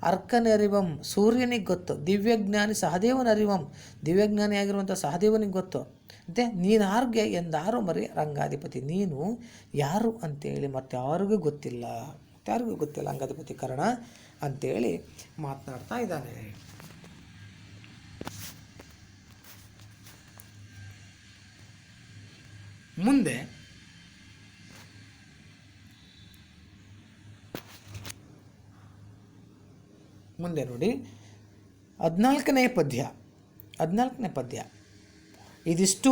ಅರ್ಕನ ಅರಿವಂ ಸೂರ್ಯನಿಗೆ ಗೊತ್ತು. ದಿವ್ಯಜ್ಞಾನಿ ಸಹದೇವನ ಅರಿವಂ ದಿವ್ಯಜ್ಞಾನಿ ಆಗಿರುವಂಥ ಸಹದೇವನಿಗೆ ಗೊತ್ತು. ಮತ್ತು ನೀನು ಯಾರಿಗೆ ಎಂದಾರು ಮರಿ ರಂಗಾಧಿಪತಿ, ನೀನು ಯಾರು ಅಂತೇಳಿ ಮತ್ತಾರಿಗೂ ಗೊತ್ತಿಲ್ಲ ಅಂಗಾಧಿಪತಿ ಕರ್ಣ ಅಂತೇಳಿ ಮಾತನಾಡ್ತಾ ಇದ್ದಾನೆ. ಮುಂದೆ ನೋಡಿ 14ನೇ ಪದ್ಯ. ಇದಿಷ್ಟು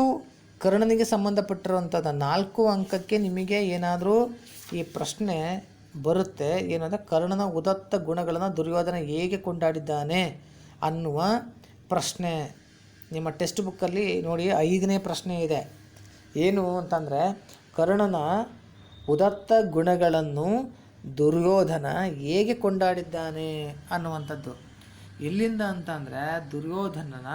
ಕರ್ಣನಿಗೆ ಸಂಬಂಧಪಟ್ಟಿರುವಂಥದ್ದು. 4 ಅಂಕಕ್ಕೆ ನಿಮಗೆ ಏನಾದರೂ ಈ ಪ್ರಶ್ನೆ ಬರುತ್ತೆ, ಏನಂದರೆ ಕರ್ಣನ ಉದಾತ್ತ ಗುಣಗಳನ್ನು ದುರ್ಯೋಧನ ಹೇಗೆ ಕೊಂಡಾಡಿದ್ದಾನೆ ಅನ್ನುವ ಪ್ರಶ್ನೆ. ನಿಮ್ಮ ಟೆಕ್ಸ್ಟ್ ಬುಕ್ಕಲ್ಲಿ ನೋಡಿ 5ನೇ ಪ್ರಶ್ನೆ ಇದೆ. ಏನು ಅಂತಂದರೆ, ಕರ್ಣನ ಉದಾತ್ತ ಗುಣಗಳನ್ನು ದುರ್ಯೋಧನ ಹೇಗೆ ಕೊಂಡಾಡಿದ್ದಾನೆ ಅನ್ನುವಂಥದ್ದು. ಎಲ್ಲಿಂದ ಅಂತಂದರೆ, ದುರ್ಯೋಧನನ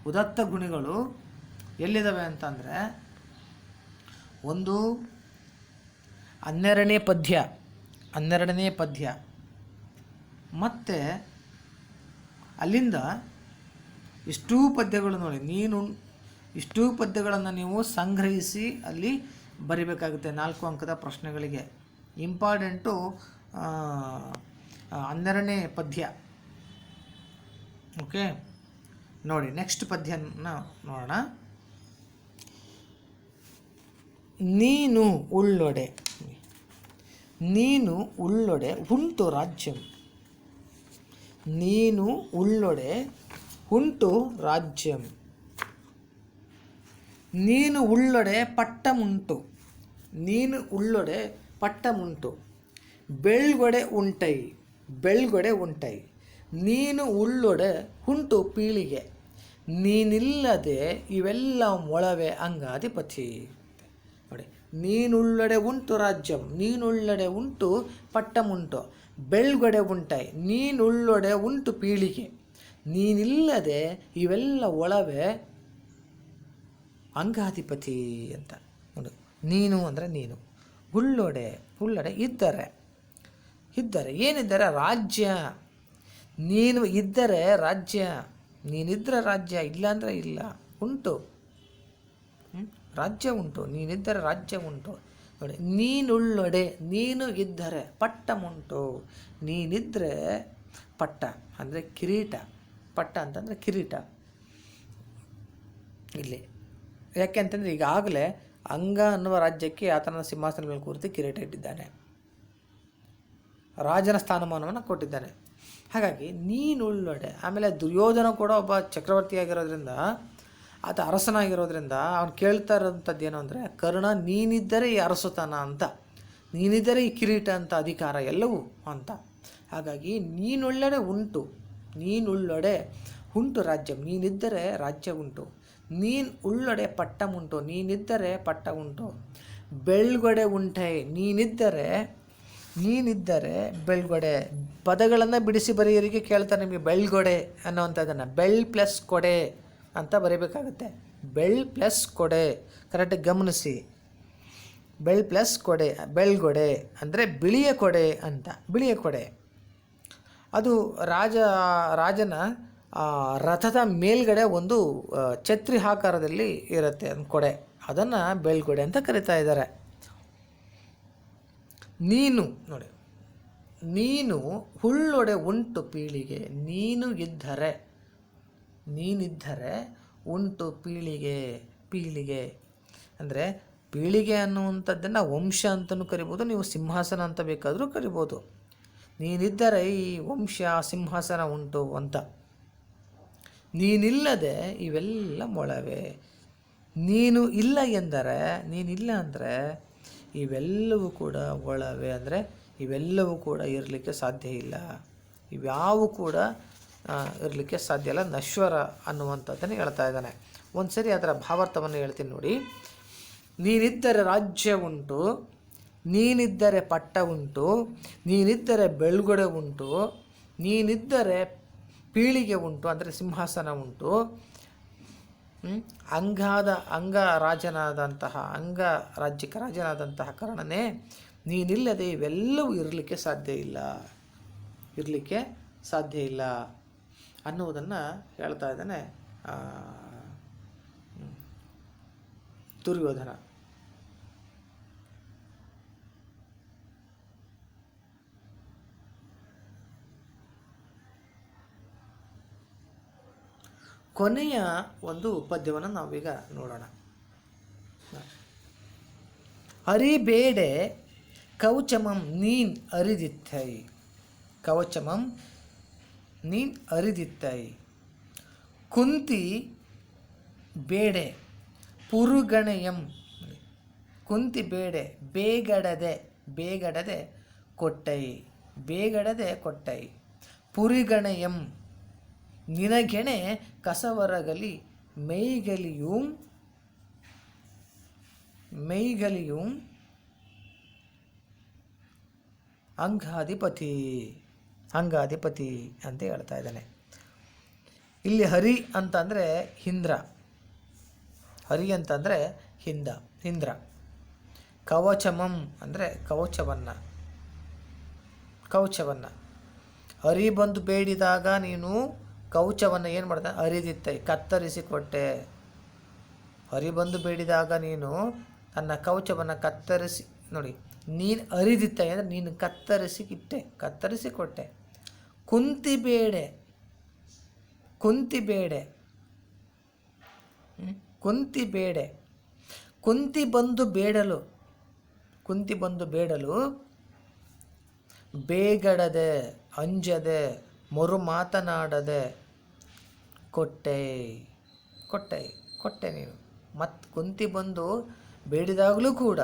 ಉದಾತ್ತ ಗುಣಗಳು ಎಲ್ಲಿದ್ದಾವೆ ಅಂತಂದರೆ, ಒಂದು 12ನೇ ಪದ್ಯ ಮತ್ತು ಅಲ್ಲಿಂದ ಇಷ್ಟೂ ಪದ್ಯಗಳು ನೋಡಿ. ಇಷ್ಟೂ ಪದ್ಯಗಳನ್ನು ನೀವು ಸಂಗ್ರಹಿಸಿ ಅಲ್ಲಿ ಬರಿಬೇಕಾಗುತ್ತೆ 4 ಅಂಕದ ಪ್ರಶ್ನೆಗಳಿಗೆ. ಇಂಪಾರ್ಟೆಂಟು 12ನೇ ಪದ್ಯ. ಓಕೆ, ನೋಡಿ ನೆಕ್ಸ್ಟ್ ಪದ್ಯನ ನೋಡೋಣ. ನೀನು ಉಳ್ಳೊಡೆ ಉಂಟು ರಾಜ್ಯಂ. ನೀನು ಉಳ್ಳೊಡೆ ಉಂಟು ರಾಜ್ಯಂ. ನೀನು ಉಳ್ಳೊಡೆ ಪಟ್ಟಮುಂಟು. ಬೆಳ್ಗೊಡೆ ಉಂಟೈ. ನೀನು ಉಳ್ಳೊಡೆ ಉಂಟು ಪೀಳಿಗೆ. ನೀನಿಲ್ಲದೆ ಇವೆಲ್ಲ ಮೊಳವೆ ಅಂಗಾಧಿಪತಿ. ನೋಡಿ, ನೀನುಳ್ಳೊಡೆ ಉಂಟು ರಾಜ್ಯಂ, ನೀನುಳ್ಳೊಡೆ ಉಂಟು ಪಟ್ಟಮುಂಟು, ಬೆಳ್ಗೊಡೆ ಉಂಟೈ, ನೀನುಳ್ಳೊಡೆ ಉಂಟು ಪೀಳಿಗೆ, ನೀನಿಲ್ಲದೆ ಇವೆಲ್ಲ ಒಳವೆ ಅಂಗಾಧಿಪತಿ ಅಂತ. ನೋಡಿ, ನೀನು ಅಂದರೆ ನೀನು, ಉಳ್ಳೊಡೆ ಇದ್ದರೆ ಏನಿದ್ದರೆ ರಾಜ್ಯ. ನೀನು ಇದ್ದರೆ ರಾಜ್ಯ, ನೀನಿದ್ದರೆ ರಾಜ್ಯ, ಇಲ್ಲ ಅಂದರೆ ಇಲ್ಲ. ಉಂಟು ರಾಜ್ಯ ಉಂಟು, ನೀನಿದ್ದರೆ ರಾಜ್ಯ ಉಂಟು. ನೋಡಿ, ನೀನುಳ್ಳೊಡೆ, ನೀನು ಇದ್ದರೆ ಪಟ್ಟಮುಂಟು. ನೀನಿದ್ದರೆ ಪಟ್ಟ ಅಂದರೆ ಕಿರೀಟ. ಪಟ್ಟ ಅಂತಂದರೆ ಕಿರೀಟ. ಇಲ್ಲಿ ಯಾಕೆ ಅಂತಂದರೆ, ಈಗಾಗಲೇ ಅಂಗ ಅನ್ನುವ ರಾಜ್ಯಕ್ಕೆ ಆತನ ಸಿಂಹಾಸನ ಮೇಲೆ ಕೂರಿಸಿ ಕಿರೀಟ ಇಟ್ಟಿದ್ದಾನೆ, ರಾಜನ ಸ್ಥಾನಮಾನವನ್ನು ಕೊಟ್ಟಿದ್ದಾನೆ. ಹಾಗಾಗಿ ನೀನುಳ್ಳೊಡೆ. ಆಮೇಲೆ ದುರ್ಯೋಧನ ಕೂಡ ಒಬ್ಬ ಚಕ್ರವರ್ತಿಯಾಗಿರೋದ್ರಿಂದ, ಆತ ಅರಸನಾಗಿರೋದ್ರಿಂದ ಅವನು ಕೇಳ್ತಾ ಇರೋಂಥದ್ದು ಏನು ಅಂದರೆ, ಕರ್ಣ ನೀನಿದ್ದರೆ ಈ ಅರಸುತನ ಅಂತ, ನೀನಿದ್ದರೆ ಈ ಕಿರೀಟ ಅಂತ, ಅಧಿಕಾರ ಎಲ್ಲವೂ ಅಂತ. ಹಾಗಾಗಿ ನೀನುಳ್ಳೊಡೆ ಉಂಟು ರಾಜ್ಯ. ನೀನಿದ್ದರೆ ರಾಜ್ಯ ಉಂಟು. ನೀನು ಉಳ್ಳೊಡೆ ಪಟ್ಟಮುಂಟು, ನೀನಿದ್ದರೆ ಪಟ್ಟ ಉಂಟು. ಬೆಳ್ಗೊಡೆ ಉಂಟೈ, ನೀನಿದ್ದರೆ ಬೆಳ್ಗೊಡೆ. ಪದಗಳನ್ನು ಬಿಡಿಸಿ ಬರೆಯೋರಿಗೆ ಕೇಳ್ತಾರೆ ನಿಮಗೆ ಬೆಳ್ಗೊಡೆ ಅನ್ನೋವಂಥದ್ದನ್ನು. ಬೆಳ್ ಪ್ಲಸ್ ಕೊಡೆ ಅಂತ ಬರೀಬೇಕಾಗುತ್ತೆ. ಬೆಳ್ ಪ್ಲಸ್ ಕೊಡೆ, ಕರೆಕ್ಟಾಗಿ ಗಮನಿಸಿ. ಬೆಳ್ ಪ್ಲಸ್ ಕೊಡೆ, ಬೆಳ್ಗೊಡೆ ಅಂದರೆ ಬಿಳಿಯ ಕೊಡೆ ಅಂತ. ಬಿಳಿಯ ಕೊಡೆ ಅದು ರಾಜನ ರಥದ ಮೇಲ್ಗಡೆ ಒಂದು ಛತ್ರಿ ಆಕಾರದಲ್ಲಿ ಇರುತ್ತೆ ಒಂದು ಕೊಡೆ, ಅದನ್ನು ಬೆಳ್ಗೊಡೆ ಅಂತ ಕರಿತಾ ಇದ್ದಾರೆ. ನೀನು ನೋಡಿ, ನೀನು ಉಳ್ಳೊಡೆ ಉಂಟು ಪೀಳಿಗೆ. ನೀನಿದ್ದರೆ ಉಂಟು ಪೀಳಿಗೆ ಅಂದರೆ ಪೀಳಿಗೆ ಅನ್ನುವಂಥದ್ದನ್ನು ವಂಶ ಅಂತಲೂ ಕರಿಬೋದು, ನೀವು ಸಿಂಹಾಸನ ಅಂತ ಬೇಕಾದರೂ ಕರಿಬೋದು. ನೀನಿದ್ದರೆ ಈ ವಂಶ ಸಿಂಹಾಸನ ಉಂಟು ಅಂತ. ನೀನಿಲ್ಲದೆ ಇವೆಲ್ಲ ಮೊಳವೆ. ನೀನಿಲ್ಲ ಅಂದರೆ ಇವೆಲ್ಲವೂ ಕೂಡ ಒಳವೆ, ಅಂದರೆ ಇವೆಲ್ಲವೂ ಕೂಡ ಇರಲಿಕ್ಕೆ ಸಾಧ್ಯ ಇಲ್ಲ. ಇವ್ಯಾವು ಕೂಡ ಇರಲಿಕ್ಕೆ ಸಾಧ್ಯ ಇಲ್ಲ, ನಶ್ವರ ಅನ್ನುವಂಥದ್ದನ್ನು ಹೇಳ್ತಾ ಇದ್ದಾನೆ. ಒಂದು ಸರಿ ಅದರ ಭಾವಾರ್ಥವನ್ನು ಹೇಳ್ತೀನಿ ನೋಡಿ. ನೀನಿದ್ದರೆ ರಾಜ್ಯ ಉಂಟು, ನೀನಿದ್ದರೆ ಪಟ್ಟ ಉಂಟು, ನೀನಿದ್ದರೆ ಬೆಳ್ಗೊಡೆ ಉಂಟು, ನೀನಿದ್ದರೆ ಪೀಳಿಗೆ ಉಂಟು ಅಂದರೆ ಸಿಂಹಾಸನ ಉಂಟು. ಅಂಗ ರಾಜ್ಯಕ್ಕೆ ರಾಜನಾದಂತಹ ಕರ್ಣನೇ, ನೀನಿಲ್ಲದೆ ಇವೆಲ್ಲವೂ ಇರಲಿಕ್ಕೆ ಸಾಧ್ಯ ಇಲ್ಲ ಅನ್ನುವುದನ್ನು ಹೇಳ್ತಾ ಇದ್ದಾನೆ ದುರ್ಯೋಧನ. ಕೊನೆಯ ಒಂದು ಪದ್ಯವನ್ನು ನಾವೀಗ ನೋಡೋಣ. ಅರಿಬೇಡೆ ಕವಚಮಂ ನೀನ್ ಅರಿದಿತ್ತೈ, ಕವಚಮಂ ನೀನ್ ಅರಿದಿತ್ತೈ, ಕುಂತಿ ಬೇಡೆ ಪುರುಗಣೆಯಂ, ಕುಂತಿ ಬೇಡೆ ಬೇಗಡದೆ ಕೊಟ್ಟೈ, ಬೇಗಡದೆ ಕೊಟ್ಟೈ, ಪುರಿಗಣೆಯಂ ನಿನಗೆಣೆ ಕಸವರಗಲಿ ಮೈಗಲಿಯೂಂ ಅಂಗಾಧಿಪತಿ ಅಂತ ಹೇಳ್ತಾ ಇದ್ದಾನೆ. ಇಲ್ಲಿ ಹರಿ ಅಂತಂದರೆ ಇಂದ್ರ, ಹರಿ ಅಂತಂದರೆ ಇಂದ್ರ. ಕವಚಮಂ ಅಂದರೆ ಕವಚವನ್ನು ಹರಿ ಬಂದು ಬೇಡಿದಾಗ ನೀನು ಕವಚವನ್ನು ಏನು ಮಾಡ್ದೆ? ಅರಿದಿತ್ತೈ, ಕತ್ತರಿಸಿಕೊಟ್ಟೆ. ಹರಿ ಬಂದು ಬೇಡಿದಾಗ ನೀನು ತನ್ನ ಕವಚವನ್ನು ಕತ್ತರಿಸಿ, ನೋಡಿ, ನೀನು ಅರಿದಿತ್ತೈ ಅಂದರೆ ನೀನು ಕತ್ತರಿಸಿಕೊಟ್ಟೆ. ಕುಂತಿ ಬೇಡೆ ಕುಂತಿ ಬಂದು ಬೇಡಲು ಬೇಗಡದೆ ಅಂಜದೆ ಮರು ಮಾತನಾಡದೆ ಕೊಟ್ಟೆ ನೀನು. ಮತ್ತು ಕುಂತಿ ಬಂದು ಬೇಡಿದಾಗಲೂ ಕೂಡ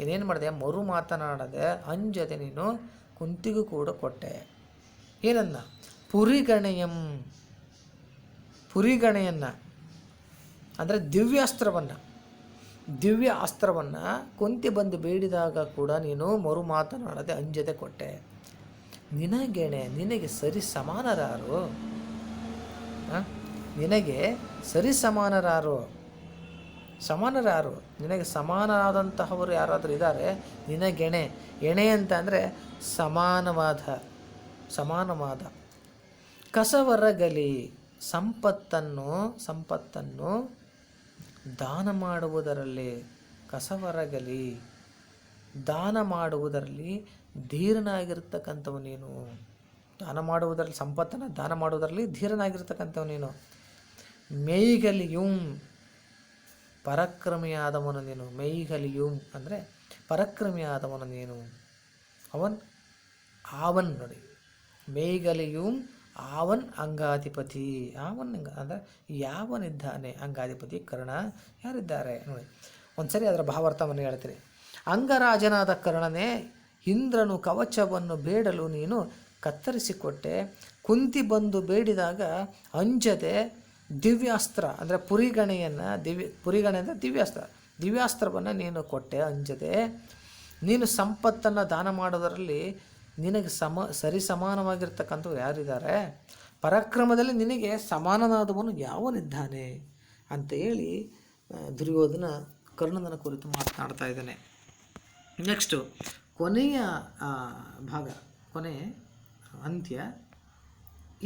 ಏನೇನು ಮಾಡಿದೆ? ಮರು ಮಾತನಾಡದೆ ಅಂಜದೆ ನೀನು ಕುಂತಿಗೂ ಕೂಡ ಕೊಟ್ಟೆ. ಏನನ್ನ? ಪುರಿಗಣೆಯನ್ನು ಅಂದರೆ ದಿವ್ಯ ಅಸ್ತ್ರವನ್ನು ಕುಂತಿ ಬಂದು ಬೇಡಿದಾಗ ಕೂಡ ನೀನು ಮರು ಮಾತನಾಡದೆ ಅಂಜದೆ ಕೊಟ್ಟೆ. ನಿನಗೆ ಸರಿ ಸಮಾನರಾರು? ನಿನಗೆ ಸರಿ ಸಮಾನರಾರು? ನಿನಗೆ ಸಮಾನರಾದಂತಹವರು ಯಾರಾದರೂ ಇದ್ದಾರೆ? ಎಣೆ ಅಂತ ಅಂದರೆ ಸಮಾನವಾದ. ಕಸವರಗಲಿ ಸಂಪತ್ತನ್ನು ದಾನ ಮಾಡುವುದರಲ್ಲಿ ಧೀರನಾಗಿರ್ತಕ್ಕಂಥವು ನೀನು. ಸಂಪತ್ತನ್ನು ದಾನ ಮಾಡುವುದರಲ್ಲಿ ಧೀರನಾಗಿರ್ತಕ್ಕಂಥವು ನೀನು. ಮೈಗಲಿಯೂಂ ಪರಾಕ್ರಮಿಯಾದವನು ನೀನು. ಮೈಗಲಿಯೂಂ ಅಂದರೆ ಪರಾಕ್ರಮಿಯಾದವನು ನೀನು. ಆವನ್ ನೋಡಿ, ಮೈಗಲಿಯೂಂ ಆವನ್ ಅಂಗಾಧಿಪತಿ. ಅಂದರೆ ಯಾವನಿದ್ದಾನೆ? ಅಂಗಾಧಿಪತಿ ಕರ್ಣ ಯಾರಿದ್ದಾರೆ ನೋಡಿ. ಒಂದ್ಸರಿ ಅದರ ಭಾವಾರ್ಥವನ್ನು ಹೇಳ್ತೀರಿ. ಅಂಗರಾಜನಾದ ಕರ್ಣನೇ, ಇಂದ್ರನು ಕವಚವನ್ನು ಬೇಡಲು ನೀನು ಕತ್ತರಿಸಿಕೊಟ್ಟೆ. ಕುಂತಿ ಬಂದು ಬೇಡಿದಾಗ ಅಂಜದೆ ದಿವ್ಯಾಸ್ತ್ರ ಅಂದರೆ ಪುರಿಗಣೆ ಅಂದರೆ ದಿವ್ಯಾಸ್ತ್ರವನ್ನು ನೀನು ಕೊಟ್ಟೆ ಅಂಜದೆ. ನೀನು ಸಂಪತ್ತನ್ನು ದಾನ ಮಾಡೋದರಲ್ಲಿ ನಿನಗೆ ಸರಿ ಸಮಾನವಾಗಿರ್ತಕ್ಕಂಥವ್ರು ಯಾರಿದ್ದಾರೆ? ಪರಾಕ್ರಮದಲ್ಲಿ ನಿನಗೆ ಸಮಾನನಾದವನು ಯಾವನಿದ್ದಾನೆ ಅಂತ ಹೇಳಿ ದುರ್ಯೋಧನ ಕರ್ಣನ ಕುರಿತು ಮಾತನಾಡ್ತಾ ಇದ್ದಾನೆ. ನೆಕ್ಸ್ಟು ಕೊನೆಯ ಭಾಗ, ಅಂತ್ಯ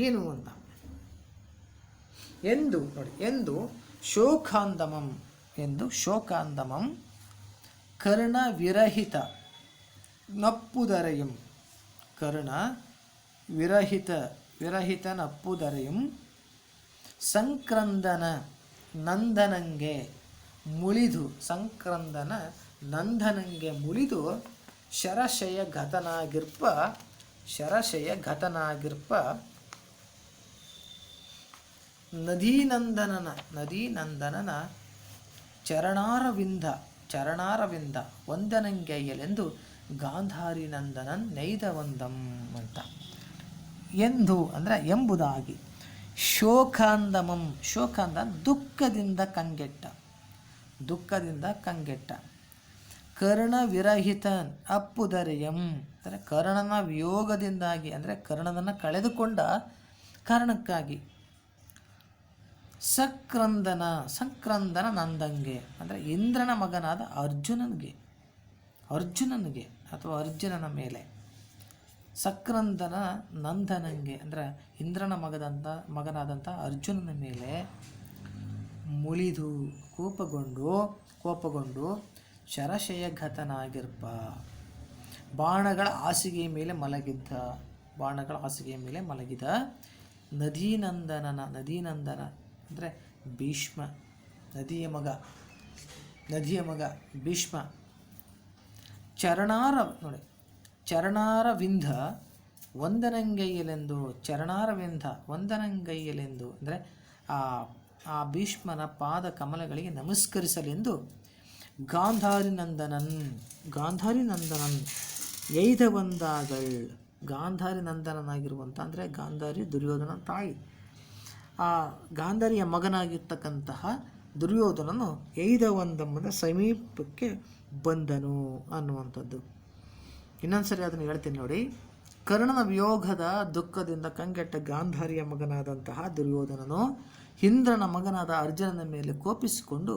ಏನು ಅಂತ. ಎಂದು ಶೋಕಾಂದಮಂ ಕರ್ಣ ವಿರಹಿತ ನಪ್ಪುದರೆಯಂ ಸಂಕ್ರಂದನ ನಂದನಂಗೆ ಮುಳಿದು ಶರಶಯ ಘತನಾಗಿರ್ಪ ನದೀನಂದನನ ಚರಣಾರವಿಂದ ವಂದನಂಗೆಯಲೆಂದು ಗಾಂಧಾರಿ ನಂದನನ್ ನೈದವಂದಂ ಅಂತ. ಎಂದು ಅಂದರೆ ಎಂಬುದಾಗಿ. ಶೋಕಾಂದ ದುಃಖದಿಂದ ಕಂಗೆಟ್ಟ. ಕರ್ಣ ವಿರಹಿತನ್ ಅಪ್ಪುದರೆಯಂ ಅಂದರೆ ಕರ್ಣನ ವಿಯೋಗದಿಂದಾಗಿ, ಅಂದರೆ ಕರ್ಣನನ್ನು ಕಳೆದುಕೊಂಡ ಕಾರಣಕ್ಕಾಗಿ. ಸಂಕ್ರಂದನ ನಂದಂಗೆ ಅಂದರೆ ಇಂದ್ರನ ಮಗನಾದ ಅರ್ಜುನನಿಗೆ ಅಥವಾ ಅರ್ಜುನನ ಮೇಲೆ. ಸಕ್ರಂದನ ನಂದನಂಗೆ ಅಂದರೆ ಇಂದ್ರನ ಮಗನಾದಂಥ ಅರ್ಜುನನ ಮೇಲೆ ಮುಳಿದು ಕೋಪಗೊಂಡು ಶರಶಯಘತನಾಗಿರ್ಪ ಬಾಣಗಳ ಹಾಸಿಗೆಯ ಮೇಲೆ ಮಲಗಿದ ನದೀನಂದನ ಅಂದರೆ ಭೀಷ್ಮ, ನದಿಯ ಮಗ ಭೀಷ್ಮ. ನೋಡಿ, ಚರಣಾರವಿಂದ ವಂದನಂಗೈಯಲೆಂದು, ಚರಣಾರವಿಂದ ವಂದನಂಗೈಯಲೆಂದು ಅಂದರೆ ಆ ಭೀಷ್ಮನ ಪಾದ ಕಮಲಗಳಿಗೆ ನಮಸ್ಕರಿಸಲೆಂದು ಗಾಂಧಾರಿ ನಂದನನ್ ಎಯ್ದ ಬಂದಾಗಳ್. ಗಾಂಧಾರಿ ನಂದನನಾಗಿರುವಂಥ ಅಂದರೆ ಗಾಂಧಾರಿ ದುರ್ಯೋಧನ ತಾಯಿ. ಆ ಗಾಂಧಾರಿಯ ಮಗನಾಗಿರ್ತಕ್ಕಂತಹ ದುರ್ಯೋಧನನು ಎಯ್ದ ಒಂದೆಂಬುದ ಸಮೀಪಕ್ಕೆ ಬಂದನು ಅನ್ನುವಂಥದ್ದು. ಇನ್ನೊಂದು ಸರಿ ಅದನ್ನು ಹೇಳ್ತೀನಿ ನೋಡಿ. ಕರ್ಣನ ವಿಯೋಗದ ದುಃಖದಿಂದ ಕಂಗೆಟ್ಟ ಗಾಂಧಾರಿಯ ಮಗನಾದಂತಹ ದುರ್ಯೋಧನನು ಇಂದ್ರನ ಮಗನಾದ ಅರ್ಜುನನ ಮೇಲೆ ಕೋಪಿಸಿಕೊಂಡು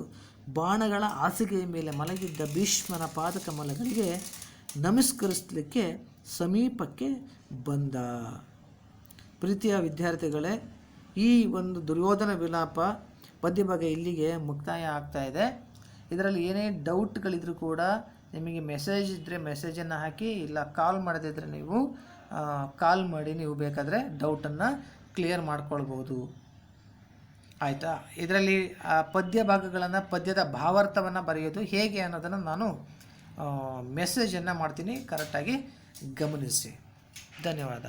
ಬಾಣಗಳ ಹಾಸಿಗೆಯ ಮೇಲೆ ಮಲಗಿದ್ದ ಭೀಷ್ಮನ ಪಾದಕಮಲಗಳಿಗೆ ನಮಸ್ಕರಿಸಲಿಕ್ಕೆ ಸಮೀಪಕ್ಕೆ ಬಂದ. ಪ್ರೀತಿಯ ವಿದ್ಯಾರ್ಥಿಗಳೇ, ಈ ಒಂದು ದುರ್ಯೋಧನ ವಿಲಾಪ ಪದ್ಯಭಾಗ ಇಲ್ಲಿಗೆ ಮುಕ್ತಾಯ ಆಗ್ತಾ ಇದೆ. ಇದರಲ್ಲಿ ಏನೇ ಡೌಟ್ಗಳಿದ್ರೂ ಕೂಡ ನಿಮಗೆ ಮೆಸೇಜ್ ಇದ್ದರೆ ಮೆಸೇಜನ್ನು ಹಾಕಿ, ಇಲ್ಲ ಕಾಲ್ ಮಾಡದಿದ್ದರೆ ನೀವು ಕಾಲ್ ಮಾಡಿ ನೀವು ಬೇಕಾದರೆ ಡೌಟನ್ನು ಕ್ಲಿಯರ್ ಮಾಡ್ಕೊಳ್ಬೋದು. ಆಯಿತಾ? ಇದರಲ್ಲಿ ಪದ್ಯ ಭಾಗಗಳನ್ನು, ಪದ್ಯದ ಭಾವಾರ್ಥವನ್ನು ಬರೆಯೋದು ಹೇಗೆ ಅನ್ನೋದನ್ನು ನಾನು ಮೆಸೇಜನ್ನು ಮಾಡ್ತೀನಿ, ಕರೆಕ್ಟಾಗಿ ಗಮನಿಸಿ. ಧನ್ಯವಾದ.